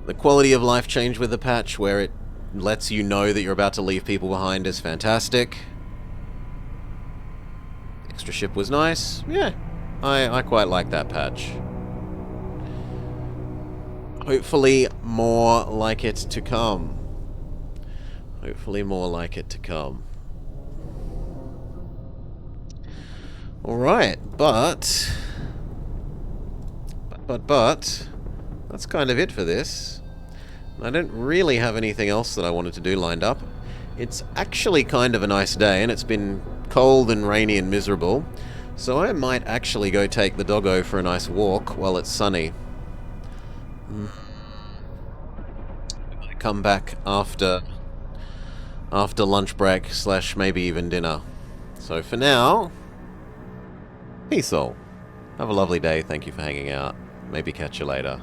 The quality of life change with the patch, where it lets you know that you're about to leave people behind, is fantastic. Extra ship was nice. Yeah, I quite like that patch. Hopefully more like it to come. Hopefully more like it to come. Alright, but that's kind of it for this. I don't really have anything else that I wanted to do lined up. It's actually kind of a nice day, and it's been cold and rainy and miserable, so I might actually go take the doggo for a nice walk while it's sunny. I come back after lunch break / maybe even dinner. So for now, peace all. Have a lovely day. Thank you for hanging out. Maybe catch you later.